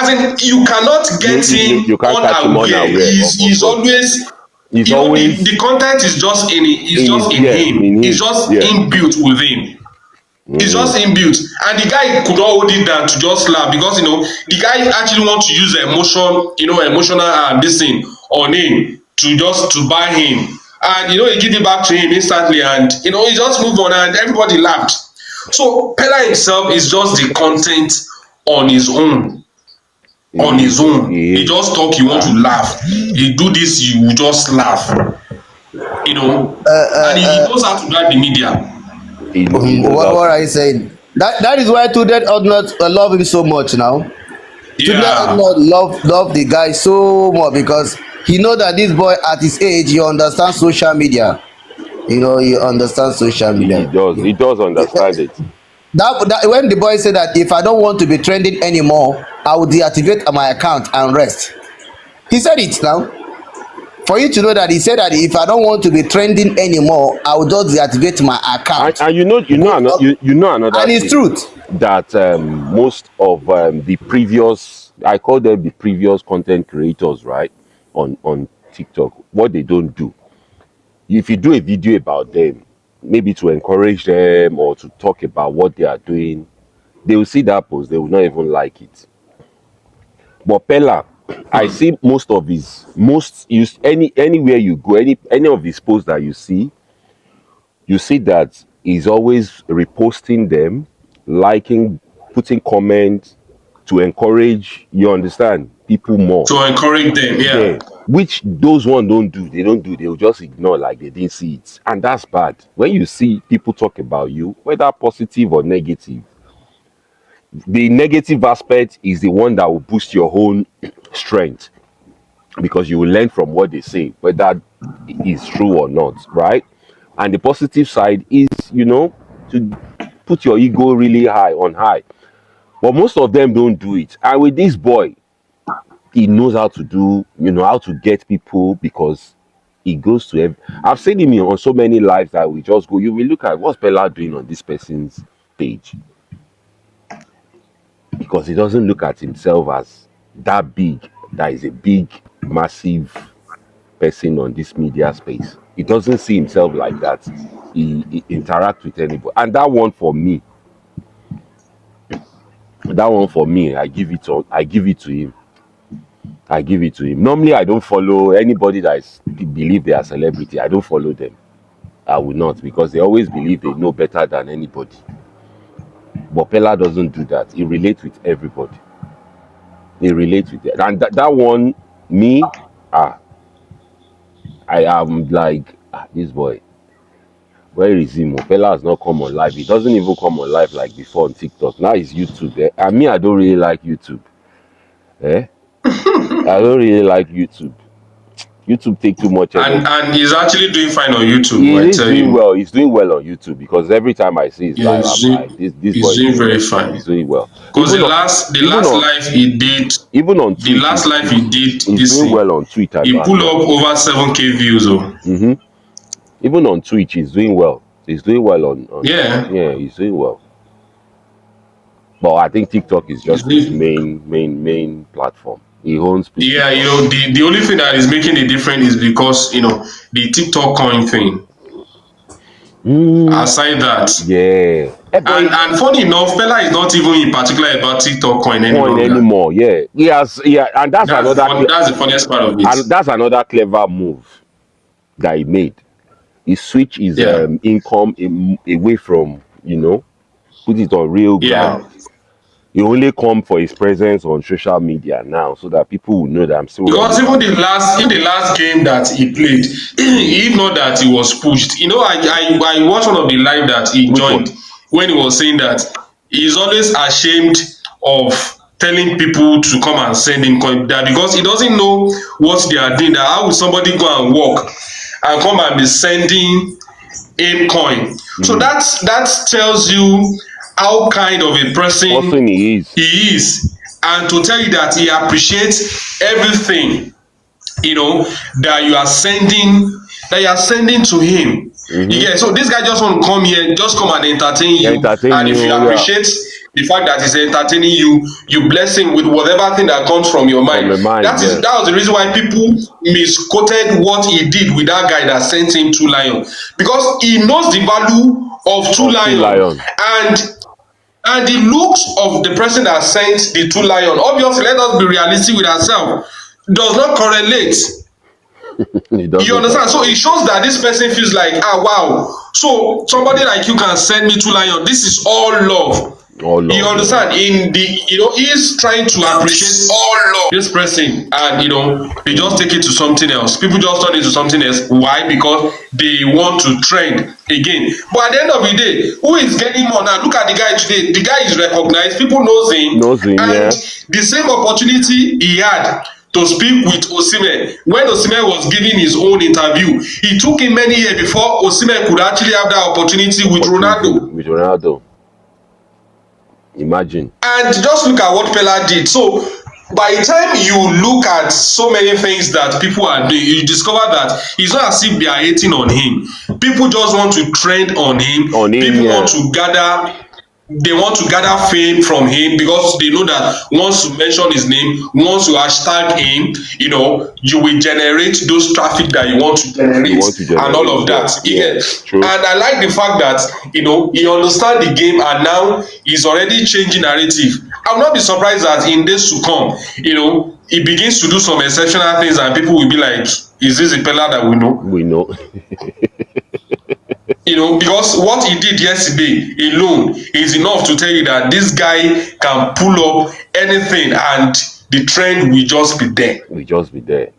As in, you cannot get You him can't catch him unaware. unaware. He's Of course, always, it's the always content is just in his, in yeah, him. in It's him. just Yeah. inbuilt with him. It's just inbuilt, and the guy could not hold it down to just laugh because the guy actually want to use emotion, emotional this thing on him to buy him, and he give it back to him instantly, and he just move on, and everybody laughed. So Peller himself is just the content on his own. On He his is. own, He he is. just talk, you want to laugh, he do this, you just laugh, and he knows how to drag the media. He knows how What to are do you it. saying? That is why Tunde Odnot love him so much now. Tunde Yeah. Odnot love the guy so much because he know that this boy at his age he understands social media. He understands social He media. does. He does understand it. That when the boy said that if I don't want to be trending anymore, I will deactivate my account and rest. He said it now. For you to know that he said that if I don't want to be trending anymore, I will just deactivate my account. And you know another And it's thing truth. that most of the previous, I call them the previous content creators, right, on TikTok, what they don't do. If you do a video about them, maybe to encourage them or to talk about what they are doing, they will see that post, they will not even like it. But Peller, I see most of his most use anywhere you go, any of his posts that you see that he's always reposting them, liking, putting comments. to encourage, you understand, people more. To encourage them, Yeah, yeah. which those one don't do. They don't do. They'll just ignore like they didn't see it, and that's bad. When you see people talk about you, whether positive or negative, the negative aspect is the one that will boost your own strength because you will learn from what they say, whether it is true or not, right? And the positive side is, to put your ego really high on high. But most of them don't do it. And with this boy, he knows how to do, how to get people because he goes to I've seen him on so many lives that we just go, you will look at what's Peller doing on this person's page because he doesn't look at himself as that big, that is a big, massive person on this media space. He doesn't see himself like that. He interacts with anybody. And that one for me, I give it to him. I give it to him. Normally, I don't follow anybody that believe they are celebrity. I don't follow them. I will not because they always believe they know better than anybody. But Pella doesn't do that. He relates with everybody. He relates with it. And that one, me, I am like, this boy, where is him? Pella has not come on live. He doesn't even come on live like before on TikTok. Now it's YouTube. And me, I don't really like YouTube. Eh? I don't really like YouTube. YouTube take too much energy. And he's actually doing fine on YouTube, He I is tell doing you. well. He's doing well on YouTube because every time I see his Yeah, live, I'm like, this boy he's is doing doing very well. fine. He's doing well. Because the Even on, last even on, life he did, even on the Twitch, last life he did he's this doing thing, well on Twitter he as pulled well. up over 7K views. Even on Twitch, he's doing well. He's doing well Yeah. yeah, he's doing well. But I think TikTok is He's just his doing, main platform. He owns yeah, TikTok. the only thing that is making it different is because, the TikTok coin thing. Aside that, Yeah. and funny enough, Pella is not even in particular about TikTok coin any Coin longer. anymore. Yeah. Yeah, and That's the funniest part of it. that's another clever move that he made. He switched his Yeah. income away from, put it on real Yeah. ground. He only come for his presence on social media now so that people will know that I'm still Because even relevant. the last game that he played, if not that he was pushed, I watched one of the live that he Which one? joined when he was saying that he's always ashamed of telling people to come and send him coin that because he doesn't know what they are doing. That how would somebody go and work and come and be sending him coin? So that tells you how kind of a person Person he is. he is, and to tell you that he appreciates everything that you are sending to him. Yeah, so this guy just want to come here, just come and entertain you. Entertain And if you you, yeah. appreciate the fact that he's entertaining you, you bless him with whatever thing that comes from your mind. From the mind, That yeah. was the reason why people misquoted what he did with that guy that sent him 2 lion, because he knows the value of two lion. And the looks of the person that sent the 2 lion, obviously, let us be realistic with ourselves, does not correlate. You understand? So it shows that this person feels like, wow. So somebody like you can send me 2 lion. This is all love. All love, You understand? He's trying to appreciate all love this person, and they just take it to something else. People just turn it to something else. Why? Because they want to trend again. But at the end of the day, who is getting more now? Look at the guy today. The guy is recognized. People knows him. And yeah. the same opportunity he had to speak with Osimhen. When Osimhen was giving his own interview, he took him many years before Osimhen could actually have that opportunity with Ronaldo. With Ronaldo. Imagine. And just look at what Peller did. So by the time you look at so many things that people are doing, you discover that it's not as if they are hating on him. People just want to trend on him. People want to gather. They want to gather fame from him because they know that once you mention his name, once you hashtag him, you will generate those traffic that you want to generate, and all of that. Yeah, true. And I like the fact that he understands the game, and now he's already changing narrative. I will not be surprised that in days to come, he begins to do some exceptional things, and people will be like, "Is this the Peller that we know?" We know. Because what he did yesterday alone is enough to tell you that this guy can pull up anything and the trend will just be there. We just be there.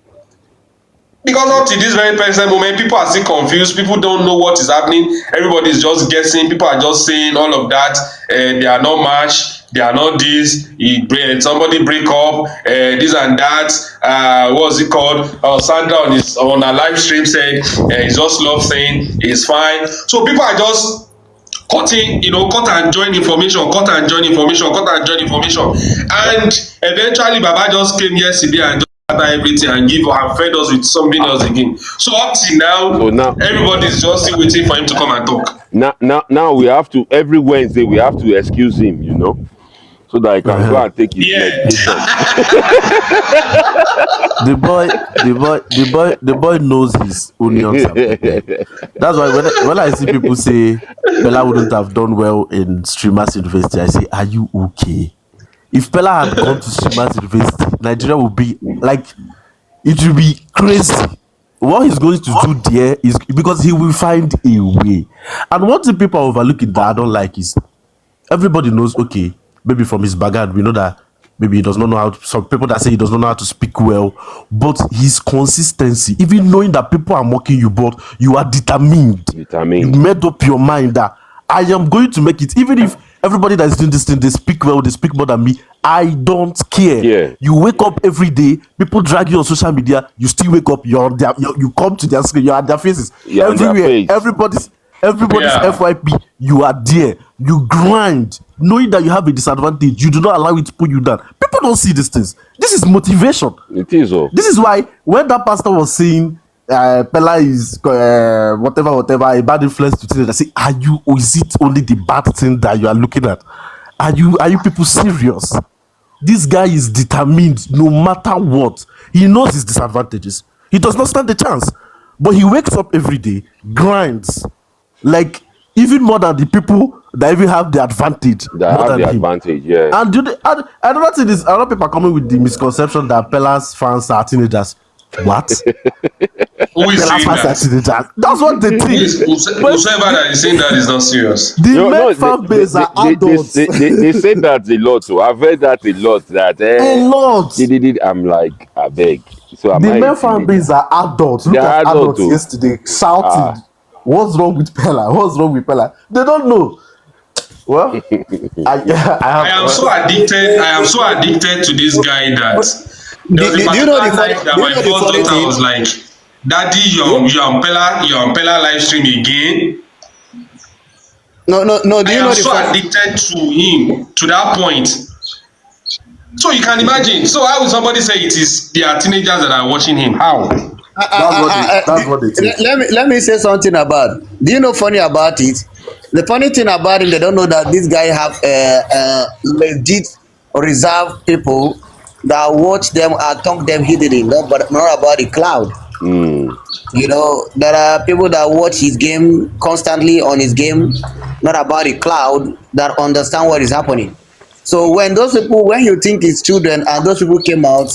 Because up to this very present moment, people are still confused. People don't know what is happening. Everybody is just guessing. People are just saying all of that. They are not matched. They are not this. Somebody break up. This and that. What's it called? Sandra on her live stream said it's just love thing. It's fine. So people are just cutting, cut and join information, cut and join information, cut and join information. And eventually Baba just came yesterday and just scatter everything and give and fed us with something else again. So up till now, So now, everybody's just still waiting for him to come and talk. now we have to, every Wednesday we have to excuse him, so that he can go and take his Yeah. medication. The boy knows his onions are prepared. That's why when I see people say Peller wouldn't have done well in Streamers University, I say, are you okay? If Peller had gone to Streamers University, Nigeria would be like, it will be crazy. What he's going to do there is because he will find a way. And one thing people are overlooking that I don't like is everybody knows, okay, maybe from his background, we know that maybe he does not know how to, some people that say he does not know how to speak well, but his consistency, even knowing that people are mocking you, but you are determined. You made up your mind that I am going to make it, even if everybody that is doing this thing, they speak well, they speak more than me, I don't care. Yeah. You wake up every day, people drag you on social media, you still wake up, you come to their screen, you're at their faces, You're on their everywhere, face. everybody's Yeah. FYP, you are there, you grind, knowing that you have a disadvantage, you do not allow it to pull you down. People don't see these things. This is motivation. It is all. This is why when that pastor was saying Peller is whatever a bad influence to teenagers, I say, are you, or is it only the bad thing that you are looking at? Are you people serious? This guy is determined no matter what. He knows his disadvantages. He does not stand a chance. But he wakes up every day, grinds, like even more than the people that even have the advantage. That more have than the him. advantage, yeah. And another thing is, a lot of people are coming with the misconception that Peller's fans are teenagers. What? Who is Peller's saying fans are that? teenagers. That's what they think. Whosoever that is saying that is not serious. The main fan base are adults. They say that a lot. So I've heard that a lot. That A lot. I'm like, I beg. So am The I main fan base are adults. Look They are at adults adults, yesterday shouting, "What's wrong with Peller? What's wrong with Peller?" They don't know. Well, I am so addicted. I am so addicted to this guy that there was a Do you know the particular funny? night that Do you my know the first funny daughter thing? was like, "Daddy, you're on Peller live stream again." No. Do I you am know the so funny? addicted to him to that point. So you can imagine. So how will somebody say they are teenagers that are watching him? How? that's what they think. Let me say something about. Do you know funny about it? The funny thing about it, they don't know that this guy have legit reserved people that watch them and talk them hiddenly, not about the cloud. There are people that watch his game constantly on his game, not about the cloud, that understand what is happening. So when you think it's children and those people came out,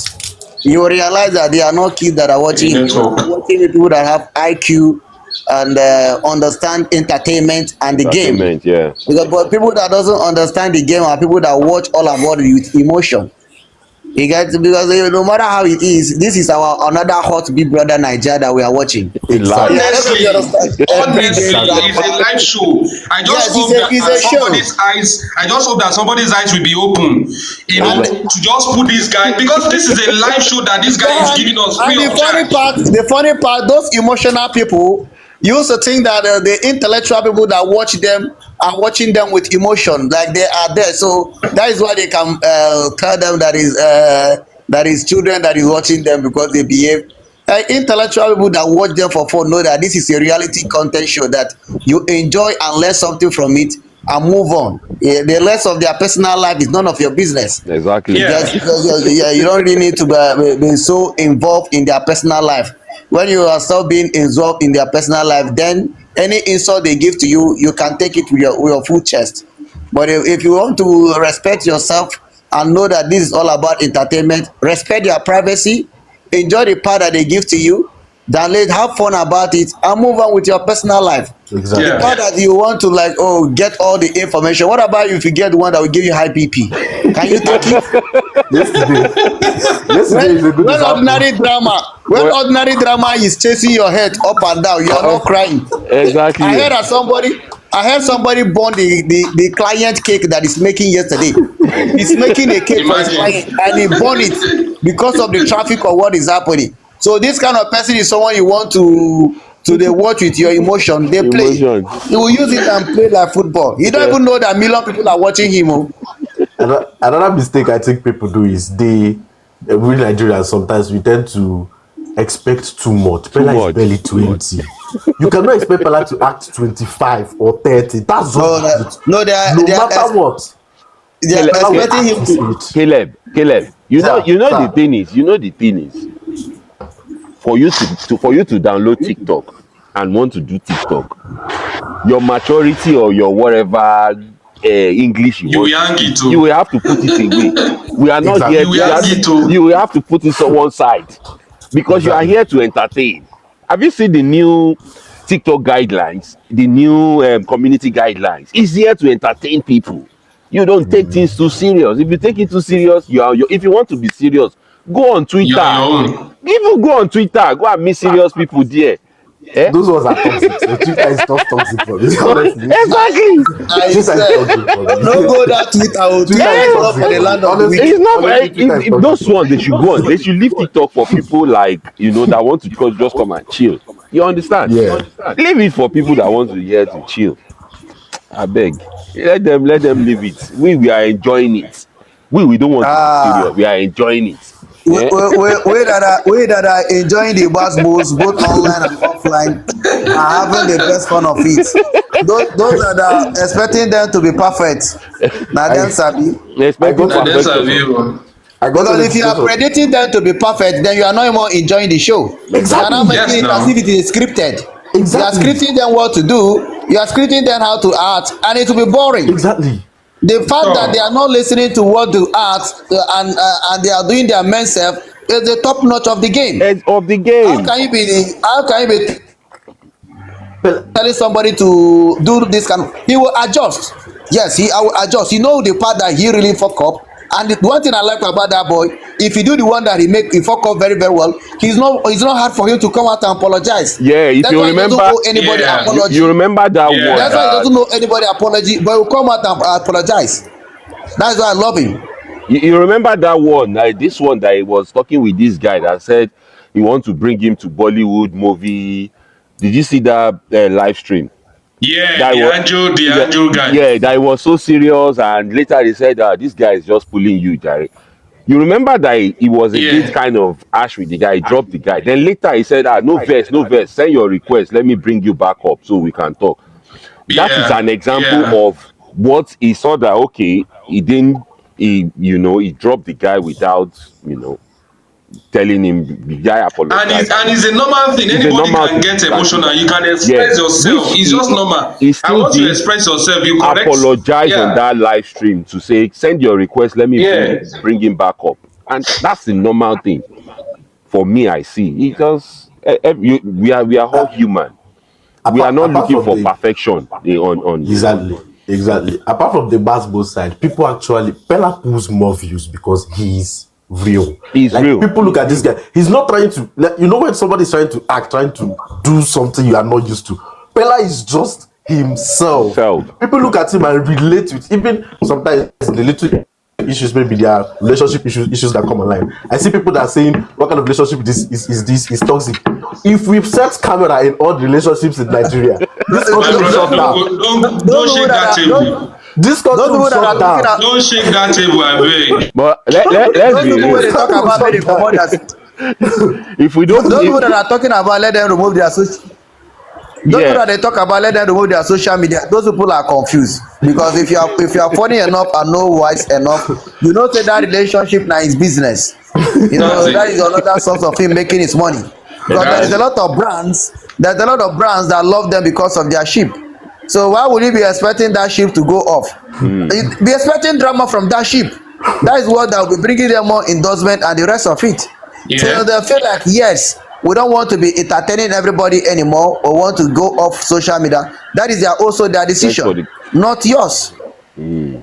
you realize that they are not kids that are watching. The network. Watching people that have IQ and understand entertainment and the game. entertainment? Yeah. But people that doesn't understand the game are people that watch all about it with emotion. You get, because no matter how it is, this is our another hot Big Brother Nigeria that we are watching. Live. Honestly, Honestly, it's a live show. I just Yes, hope it's a show. somebody's eyes. I just hope that somebody's eyes will be open, to just put this guy, because this is a live show that this guy is giving us free And of charge. the funny part, those emotional people used to think that the intellectual people that watch them are watching them with emotion, like they are there. So that is why they can tell them that is children that is watching them because they behave. Intellectual people that watch them for fun know that this is a reality content show that you enjoy and learn something from it and move on. The rest of their personal life is none of your business. Exactly. Yeah. Because you don't really need to be so involved in their personal life. When you are still being involved in their personal life, then any insult they give to you, you can take it with your full chest. But if you want to respect yourself and know that this is all about entertainment, respect their privacy, enjoy the part that they give to you, then have fun about it and move on with your personal life. The Exactly. part Yeah. that you want to like, oh, get all the information. What about if you get the one that will give you high BP? Can you take it? Yesterday, yesterday is a good example. When Well, ordinary drama is chasing your head up and down, you are not crying. I exactly. heard that somebody, I heard somebody burned the client cake that is making yesterday. He's making a cake for his client Imagine. and he burned it because of the traffic or what is happening. So this kind of person is someone you want to they watch with your emotion. They play. Emotion. He will use it and play like football. You don't Yeah. even know that million people are watching him. Oh. Another mistake I think people do is we Nigerians sometimes we tend to expect too much. Too Pella is much. barely 20. You cannot expect Pella to act 25 or 30. That's just No, the truth. no, No matter what, they are Caleb, Pella will expecting act him his to. age. Caleb, Sir, sir. the thing is, for you to download TikTok and want to do TikTok, your maturity or your whatever English you You want to Yankee speak, you too. will have to put it away. We are not here. Exactly. You Yes. Yankee too. You will have to put it on one side because you are Exactly. here to entertain. Have you seen the new TikTok guidelines? The new community guidelines? It's here to entertain people. You don't take things too serious. If you take it too serious, if you want to be serious, go on You're on Twitter. your own. Even go on Twitter. Go and meet serious people there. Eh? Those ones are toxic. So Twitter is not toxic for me, honestly. Exactly. I Twitter is said, toxic for me. no go that Twitter. Oh, Twitter Twitter is is not toxic for the for me. land of the Honestly, wicked. It's not honestly, Twitter is toxic those for me. ones they should go on. They should leave TikTok for people like that want to just come and chill. You understand? Yeah. Leave it for people that want to here to chill. I beg. Let them leave it. We are enjoying it. We don't want to be serious. Ah, We are enjoying it. Yeah. we that are enjoying the bass balls both online and offline are having the best fun of it. Those that are expecting them to be perfect, now them I sabi. I Expecting got to Now a, that's a perfection. view. I got to Because the if you are situation. predicting them to be perfect, then you are not even enjoying the show. You are not Exactly. making Yes, it as if now. it is scripted. You are Exactly. scripting them what to do. You are scripting them how to act, and it will be boring. Exactly. The fact that they are So, not listening to what to ask and they are doing their main self is the top notch of the game. Edge of the How game. can you be how can you be But telling somebody to do this kind of, he will adjust. Yes, he I will adjust. You know the part that he really fuck up. And the one thing I like about that boy, if you do the one that he fuck up very very well, it's not hard for him to come out and apologize. Yeah, if That's you why he doesn't remember, owe anybody yeah. you apology. remember that one Yeah. That's why he that doesn't owe anybody apology, but he will come out and apologize. That's why I love him. you remember that one. This one that he was talking with this guy that said he want to bring him to Bollywood movie. Did you see that live stream? Yeah, That was the that, Angel guy. yeah, that was so serious, and later he said, this guy is just pulling you, Jerry. You remember that he was a bit Yeah. kind of harsh with the guy, he dropped the guy. Then later he said, no verse, no verse, send your request, let me bring you back up so we can talk. That is an Yeah. example Yeah. of what he saw that okay, he didn't he dropped the guy without, telling him the guy apologized. And it's a normal thing. It's a Anybody normal can thing. get You can do emotional. that. You can Yeah. express yourself. Which It's just normal. he I still want to did express yourself. You correct. apologize on Yeah. that live stream to say send your request, let me Yeah. bring him back up. And that's the normal thing. For me, I see. It just we are all human. We are not apart looking from for the perfection on exactly, exactly. Apart from the basketball side, people actually Pella pulls more views because he's real. It's Like real. people look at this guy, he's not trying to. Like, when somebody's trying to act, trying to do something you are not used to. Pella is just himself. Self. People look at him and relate with even sometimes the little issues, maybe their relationship issues that come online. I see people that are saying what kind of relationship this is toxic. If we set camera in all the relationships in Nigeria, this country My will brother, shut down. don't shake that table. This country Those will people that are shut looking down. at Don't shake that table, I beg. But let's those be people when real. they talk about marriage for mothers, If we don't, those people that are talking about let them remove their social. Those people yeah, that they talk about let them remove their social media. Those people are confused because if you are funny enough and know wise enough, you know say that relationship now is business. That's That is it. another source of him making his money. Because there is That's a it. lot of brands. There's a lot of brands that love them because of their ship. So why would you be expecting that ship to go off? Be expecting drama from that ship. That is what that will be bringing them more endorsement and the rest of it. So Yeah. they feel like yes, we don't want to be entertaining everybody anymore or want to go off social media. that is also their Thanks for decision, the. not yours.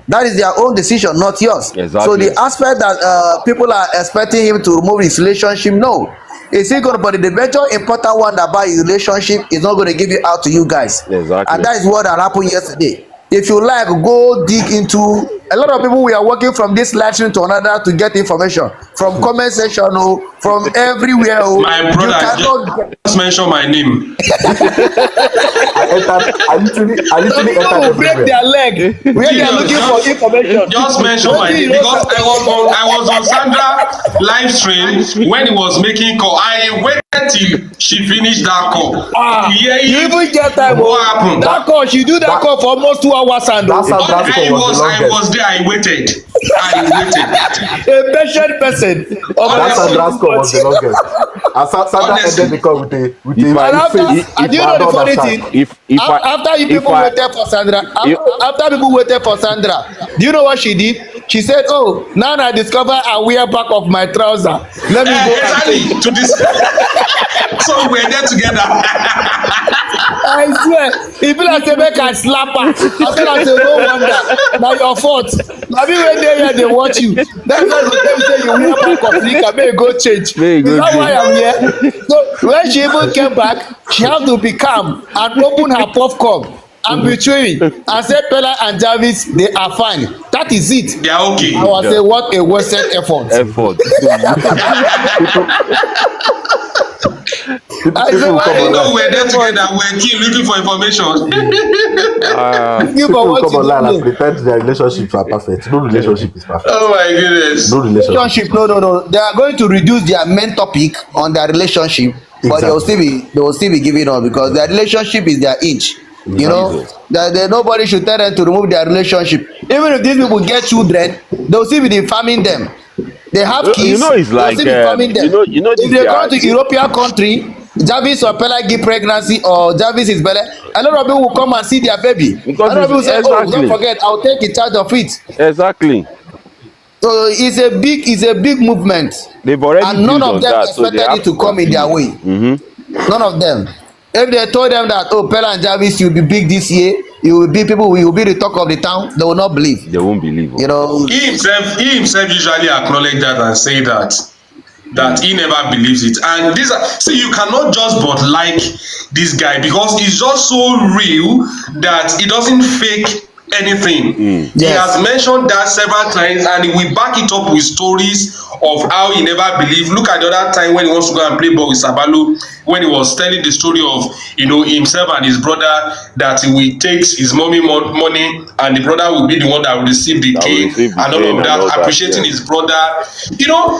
That is their own decision, not yours. So the Exactly. aspect that people are expecting him to remove his relationship, no. Is he going to? But the major important one about his relationship is not going to give it out to you guys, and Exactly. that is what had happened yesterday. If you like, go dig into. A lot of people we are working from this live stream to another to get information from comment section, from everywhere. My You brother, cannot get. just mention my name. I Some literally people entered will break everywhere. their leg where they are Jesus, looking for information. just mention my Wetin name you know because I was on Sandra live stream when he was making call. I waited till she finished that call to hear you him. even get time What happened? that call she do that That call for almost 2 hours and that Sandra's call I was the was I longest. was there. I waited. I waited. a patient person That Honestly, Sandra's call was the longest. And Sandra honestly. ended the call with a If and I after face. and you I know the don't funny understand. thing if I after you if people I waited for Sandra if, after people waited for Sandra, do you know what she did? She said, oh, now I discover I wear back of my trouser, let me go and Exactly change. to this. So we're there together. I swear e be like say make I slap her. I tell her say no wonder na your fault, na me wey dey here dey watch you, that's why I go tell you say you wear back of nika make you go change. may you Is go that why change. I'm here? So when she even came back, she have to be calm and open her popcorn and be chewing and say Peller and Jarvis they are fine, that is it. They are okay. I was Yeah. say what a wasted effort. Effort. I say People what come I a didn't know online. we're there wasted together. effort. We're looking for information. Looking for People what come you don't online and know. pretend their relationships are perfect. No relationship is perfect. Oh my goodness. No relationship is Relationship, no, perfect. no, no. They are going to reduce their main topic on their relationship, but Exactly. they will still be giving up because their relationship is their inch. You know Jesus. that nobody should tell them to remove their relationship. Even if these people get children, they will still be farming them. They have You kids, know, it's they will like still be farming them. you know If this they come guy. to European country, Jarvis or Peller give pregnancy or Jarvis is Peller, a lot of people will come and see their baby. A Because lot of it's people say, oh, don't exactly, forget, I'll take in charge of it. exactly. So it's a big movement, They've already and none built of on them that, so they expected have it to to come in their continue. way. None of them. If they told them that, oh, Peller and Jarvis, you'll be big this year, you will be people, you will be the talk of the town, they will not believe. They won't believe. You know, He himself usually acknowledge that and say that he never believes it. And this, see, you cannot just but like this guy because he's just so real that he doesn't fake anything. He yes. has mentioned that several times and he will back it up with stories of how he never believed. Look at the other time when he wants to go and play ball with Sabalo, when he was telling the story of himself and his brother, that he will take his money and the brother will be the one that will receive the That will cane receive the and all cane of and that, all that. appreciating Yeah. his brother.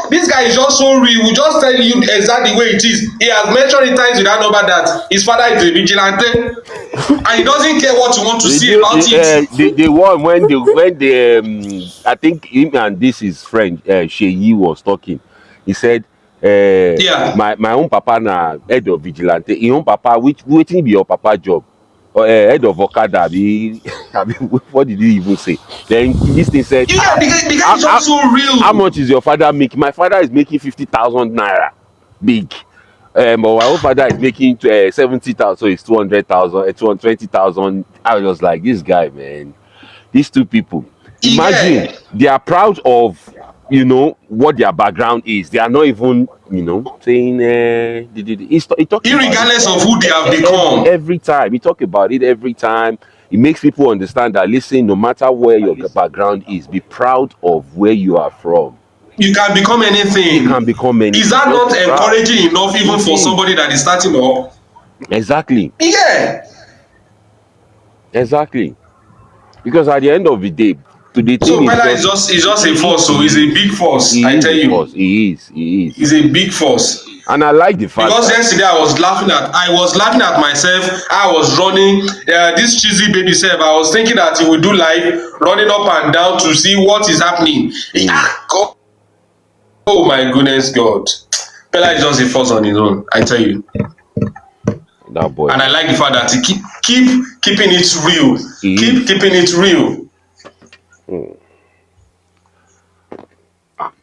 This guy is just so real. We just tell you exactly the way it is. He has mentioned in times with that number that his father is a vigilante and he doesn't care what you want to see about it. The one when I think him and this his friend Sheyi was talking. He said, Yeah. my own papa na head of vigilante. Your own papa, wetin be your papa job? Head of Okada. What did he even say? Then this thing said, Yeah, the guy is how, just so real. how much is your father making? My father is making 50,000 naira. Big. But my own father is making 70,000, so it's 200,000, 220,000. I was like, this guy, man, these two people. Imagine Yeah. they are proud of what their background is. They are not even saying he talk about Irregardless it of who they have become. every time. He talk about it every time. It makes people understand that listen, no matter where your background is, be proud of where you are from. You can become anything. You can become anything. Is that Just not be proud. encouraging enough even for somebody that is starting up? Exactly. Yeah. Exactly. Because at the end of the day, the So thing is Peller is just a force, so he's a big force, he I is tell a force. you. He is. He's a big force. And I like the fact Because that yesterday I was laughing at myself. I was running this cheesy baby self. I was thinking that he would do live running up and down to see what is happening. God. Oh my goodness, God. Peller is just a force on his own, I tell you. that boy. And I like the fact that he keeping it real. Keeping it real.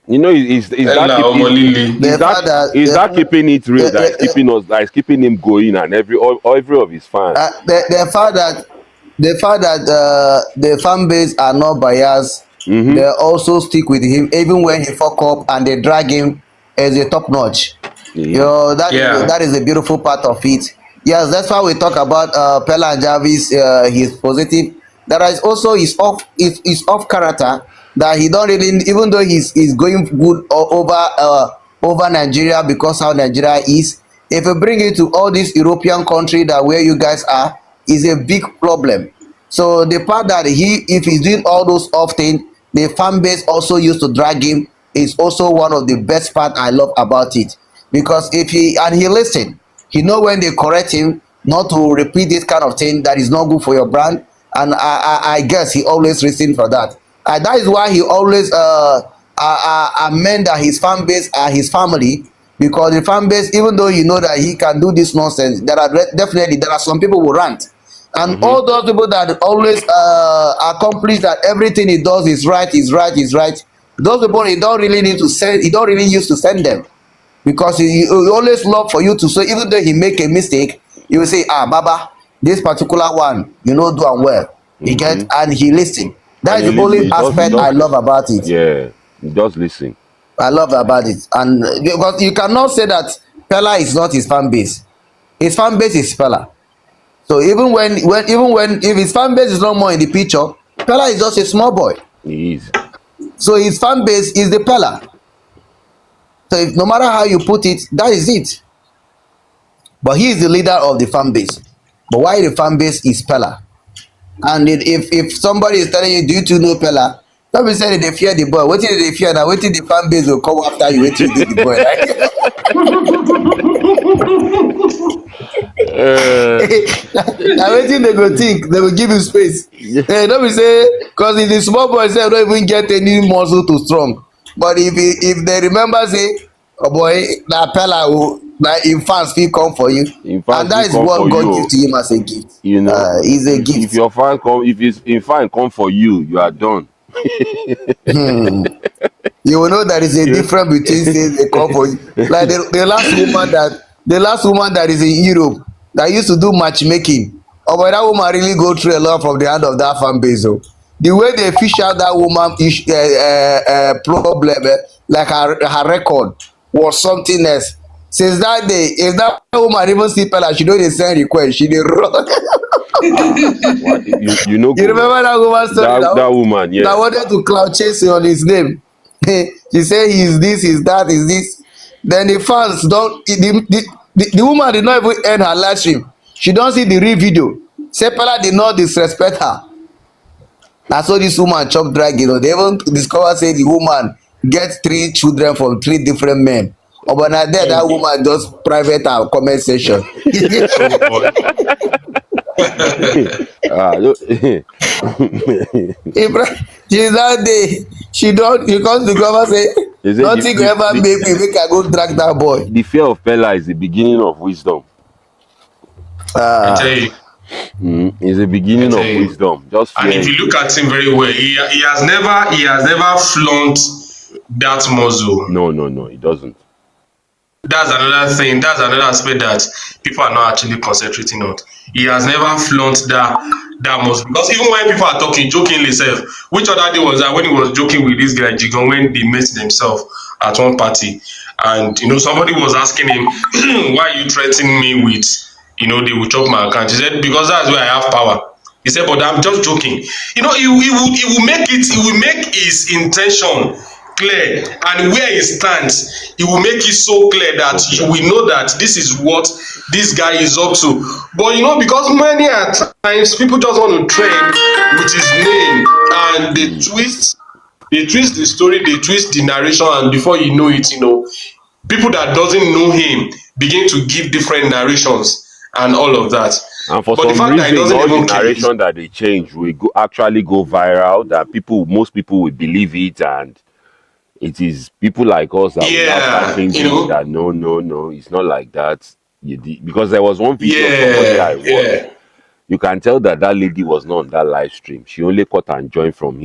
You know, is that Ella keep Omolile. The fact that is that keeping it real that is the, keeping us that is keeping him going and every of his fans. the fact that the fan base are not biased, Mm-hmm. they also stick with him even when he fuck up and they drag him as a top notch. You He is. know, Yeah. that is a beautiful part of it. Yes, that's why we talk about Pella and Jarvis. He's positive. There is also his off character that he don't really, even though he's going good over Nigeria because how Nigeria is. If you bring it to all these European country that where you guys are, is a big problem. So the part that if he's doing all those off things, the fan base also used to drag him is also one of the best part I love about it. Because if he listen, he know when they correct him not to repeat this kind of thing that is not good for your brand, and I guess he always listen for that. And that is why he always amend that his fan base are his family, because the fan base, even though you know that he can do this nonsense, definitely there are some people who rant, and Mm-hmm. all those people that always accomplish that everything he does is right, is right, is right. Those people he don't really need to send. He don't really used to send them, because he always love for you to say, even though he make a mistake, he will say, baba, this particular one you know do am well. He get, Mm-hmm. and he listen. That And is he the only listen. He aspect I does love listen. about it. Yeah. He does listen. I love about it. And because you cannot say that Pella is not his fan base. His fan base is Pella. So even when if his fan base is not more in the picture, Pella is just a small boy. He is. So his fan base is the Pella. So if, no matter how you put it, that is it. But he is the leader of the fan base. But why the fan base is Pella? And if somebody is telling you, do you two know Pella? Don't be saying they fear the boy. Wetin dey fear na wetin the fan base go come after you, wetin you do the boy, right? Uh, Na wetin they go think, they go give you space. No be say cause if the small boy sef no even get any muscle to strong, but if they remember say, oh boy, na Pella o, na im fans fit come for you, in and fact, that we is come what for God give you. to him as a gift. You know, Is a if gift. your fan come, if it's in fan come for you, you are done. You will know there is a You, difference between saying they come for you. Like the last woman that is in Europe that used to do matchmaking. Oh, but that woman really go through a lot from the hand of that fan base. Oh. The way they fish out that woman problem, like her record was something else. Since that day, if that woman even see Pella, she don't dey send request, she dey run. what, you know You go remember that woman story that now? woman, That yeah. wanted to cloud chase on his name. She say he's this, he's that, he's this. Then the fans don't. The woman did not even end her live stream. She don't see the real video. Say Pella did not disrespect her. Na so this woman chop drag. You know, they even discover say the woman get 3 children from 3 different men. Oh, but na there that Oh, woman just private her comment section. oh boy. Look, She that day she don you come discover say they say nothing go ever make me make I go drag that boy. the fear of Pella is the beginning of wisdom. I tell Ah, you, It's the I beginning tell of you. wisdom. Just And fear if you it. look at him very well, he has never flaunt that muscle. No, no, no, it doesn't. That's another thing. That's another aspect that people are not actually concentrating on. He has never flaunt that muscle, because even when people are talking jokingly, self, which other day was that when he was joking with this guy Jigon when they met themselves at one party, and somebody was asking him, "Why are you threatening me with, they will chop my account?" He said, "Because that's where I have power." He said, "But I'm just joking." He will make his intention clear, and where he stands, he will make it so clear that So you clear. will know that this is what this guy is up to. But because many at times people just want to trend with his name, and they twist the story, they twist the narration, and before you know it, people that doesn't know him begin to give different narrations and all of that. And for But the some fact that he reason, doesn't all the even care is narration that they change will actually go viral. That most people will believe it, and it is people like us that will now start yeah, changing it. That no, no, no, it's not like that. Because there was one video of somebody yeah, I watched. yeah. You can tell that that lady was not on that live stream. She only cut and joined from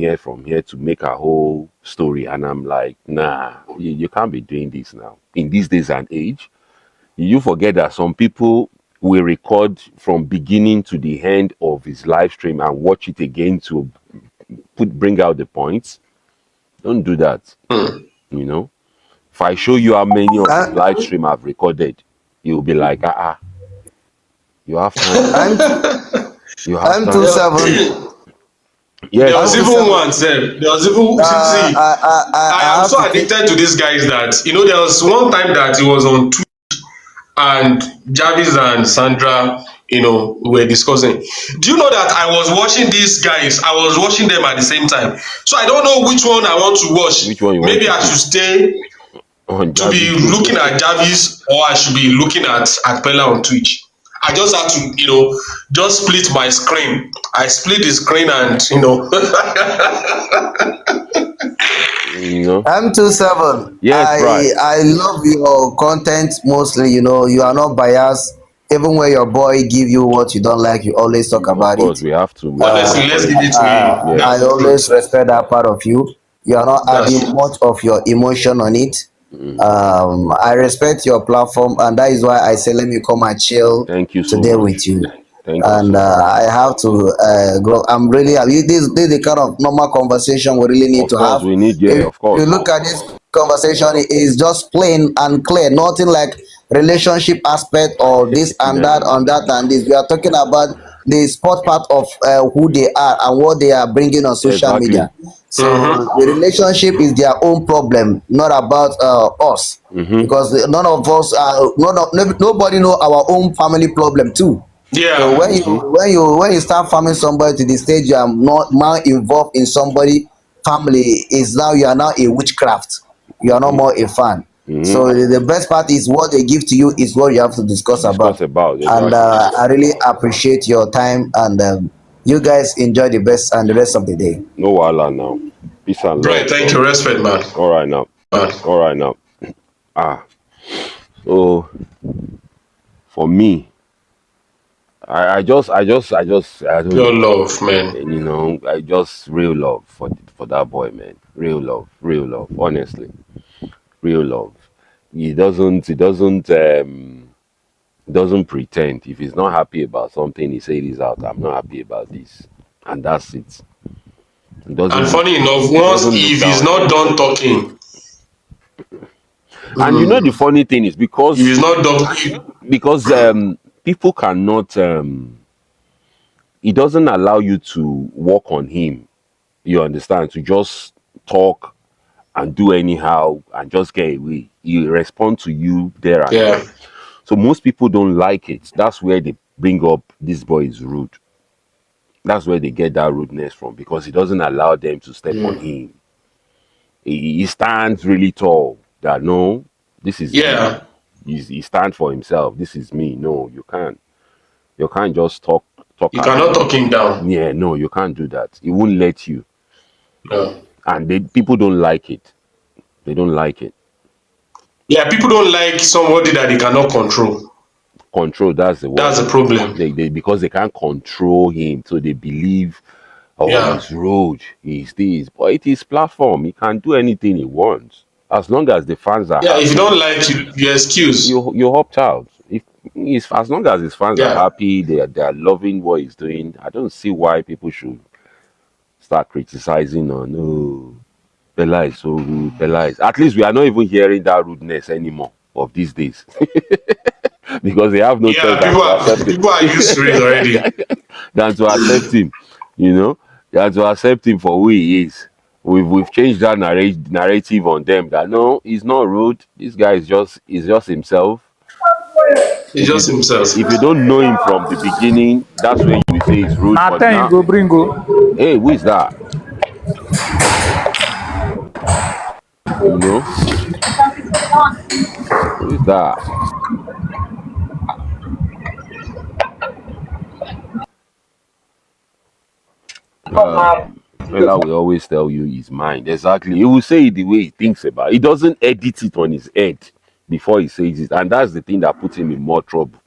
here to make her whole story. And I'm like, nah, you can't be doing this now. In these days and age, you forget that some people will record from beginning to the end of his live stream and watch it again to bring out the points. Don't do that. You know, if I show you how many of his Uh, live stream I've recorded, you'll be like, you have time. M You have time. M27. There Yes, was bro. even M27. one self. There was even see. I I am have so to take. addicted to these guys that there was one time that he was on and Jarvis and Sandra, were discussing. Do you know that I was watching these guys? I was watching them at the same time. So I don't know which one I want to watch. Which one you want Maybe to I see? should stay On to be Javis. looking at Jarvis, or I should be looking at Peller on Twitch. I just had to, just split my screen. I split the screen and, You know? M27. Yes, right. I love your content mostly. You are not biased. Even when your boy give you what you don't like, you always talk Of about course, it. we have to honestly, let's give encourage it it. to him. Yes. I That's the always truth. respect that part of you. You are not That's adding true. much of your emotion on it. Mm. I respect your platform, and that is why I say let me come and chill Thank you so today much. with you. Thank you And so much. I have to go. I'm really happy. This is the kind of normal conversation we really need Of to course, have. we need, yeah, If of you course. look at this conversation, it is just plain and clear. Nothing like relationship aspect or this and that Nah. on that and this. We are talking about the sport part of who they are and what they are bringing on social Exactly. media. So the relationship is their own problem, not about us, Mm-hmm. because none of us nobody know our own family problem too. So Yeah. when you start farming somebody to the stage you are not now involved in somebody family, is now you are now a witchcraft. You are not more a fan. Mm-hmm. So the best part is what they give to you is what you have to discuss Discuss about. about, And exactly. I really appreciate your time, and you guys enjoy the best and the rest of the day. No wala now. Peace and Right. love, Thank bro. you. Respect, man. All right now. Man. All right now. Ah, so for me, I don't Your know. love, man. I just real love for that boy, man. Real love. Honestly, real love. He doesn't pretend. If he's not happy about something, he says this out. I'm not happy about this, and that's it. He And doesn't look. funny enough, He once doesn't look if down he's on not done anybody. talking, And the funny thing is if he's not done, because people cannot. He doesn't allow you to work on him. You understand? To just talk and do anyhow and just get away. He respond to you there and yeah, then. So most people don't like it. That's where they bring up this boy is rude. That's where they get that rudeness from because he doesn't allow them to step on him. He stands really tall. That no, this is me. yeah, He stands for himself. This is me. No, you can't. You can't just talk you as cannot if. talk him down. Yeah, no, you can't do that. He won't let you. No. And people don't like it. They don't like it. Yeah, people don't like somebody that they cannot control. Control, that's the That's word. the problem. Because they can't control him, so they believe, oh, Yeah, he's rude, he's this. But it is platform. He can do anything he wants. As long as the fans are yeah. If you happy, don't like you excuse. you opt out. As long as his fans are Yeah, happy, they are loving what he's doing. I don't see why people should start criticizing on oh Bella is so rude. Bella is at least we are not even hearing that rudeness anymore of these days because they have no choice yeah. than People to are accept people are used to it already. it. Than to accept him. You know, than to accept him for who he is. We've changed that narrative on them that no, he's not rude. This guy is just himself. It's If you just do, himself. if you don't know him from the beginning, that's when you will say he's rude. Na But 10 you now, go bring go. hey, who is that? You know, who is that? Fella will always tell you his mind. Exactly. He will say it the way he thinks about it. He doesn't edit it on his head before he says it. And that's the thing that puts him in more trouble.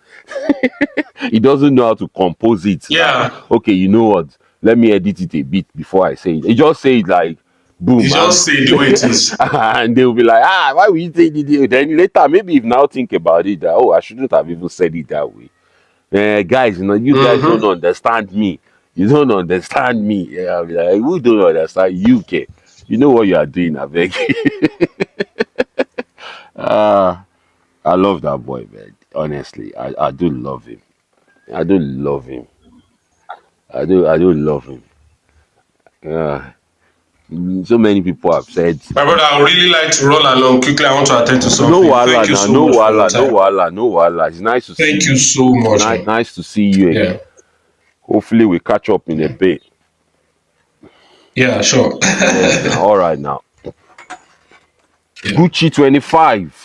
He doesn't know how to compose it. Like, Yeah. okay, you know what? Let me edit it a bit before I say it. He just say it like boom, You just say the way it is. and they'll be like, why would you say it? Then later, maybe if now think about it, that I shouldn't have even said it that way. Guys, you guys don't Mm-hmm. understand me. You don't understand me. Yeah, I'll be like, who don't understand you? Okay, you know what you are doing, I beg. I love that boy, man. Honestly, I do love him. I do love him. I do love him. Uh, so many people have said, My brother, I would really like to run along quickly. I want to attend to no something. wala Thank you now, so no much for your wala, no time. wala, no wala. It's nice to see Thank you you. so much, Nice, man. nice to see you Yeah. again. Hopefully, we catch up in a bit. Yeah, sure. Yes, now. All right, now. Yeah. Gucci 25.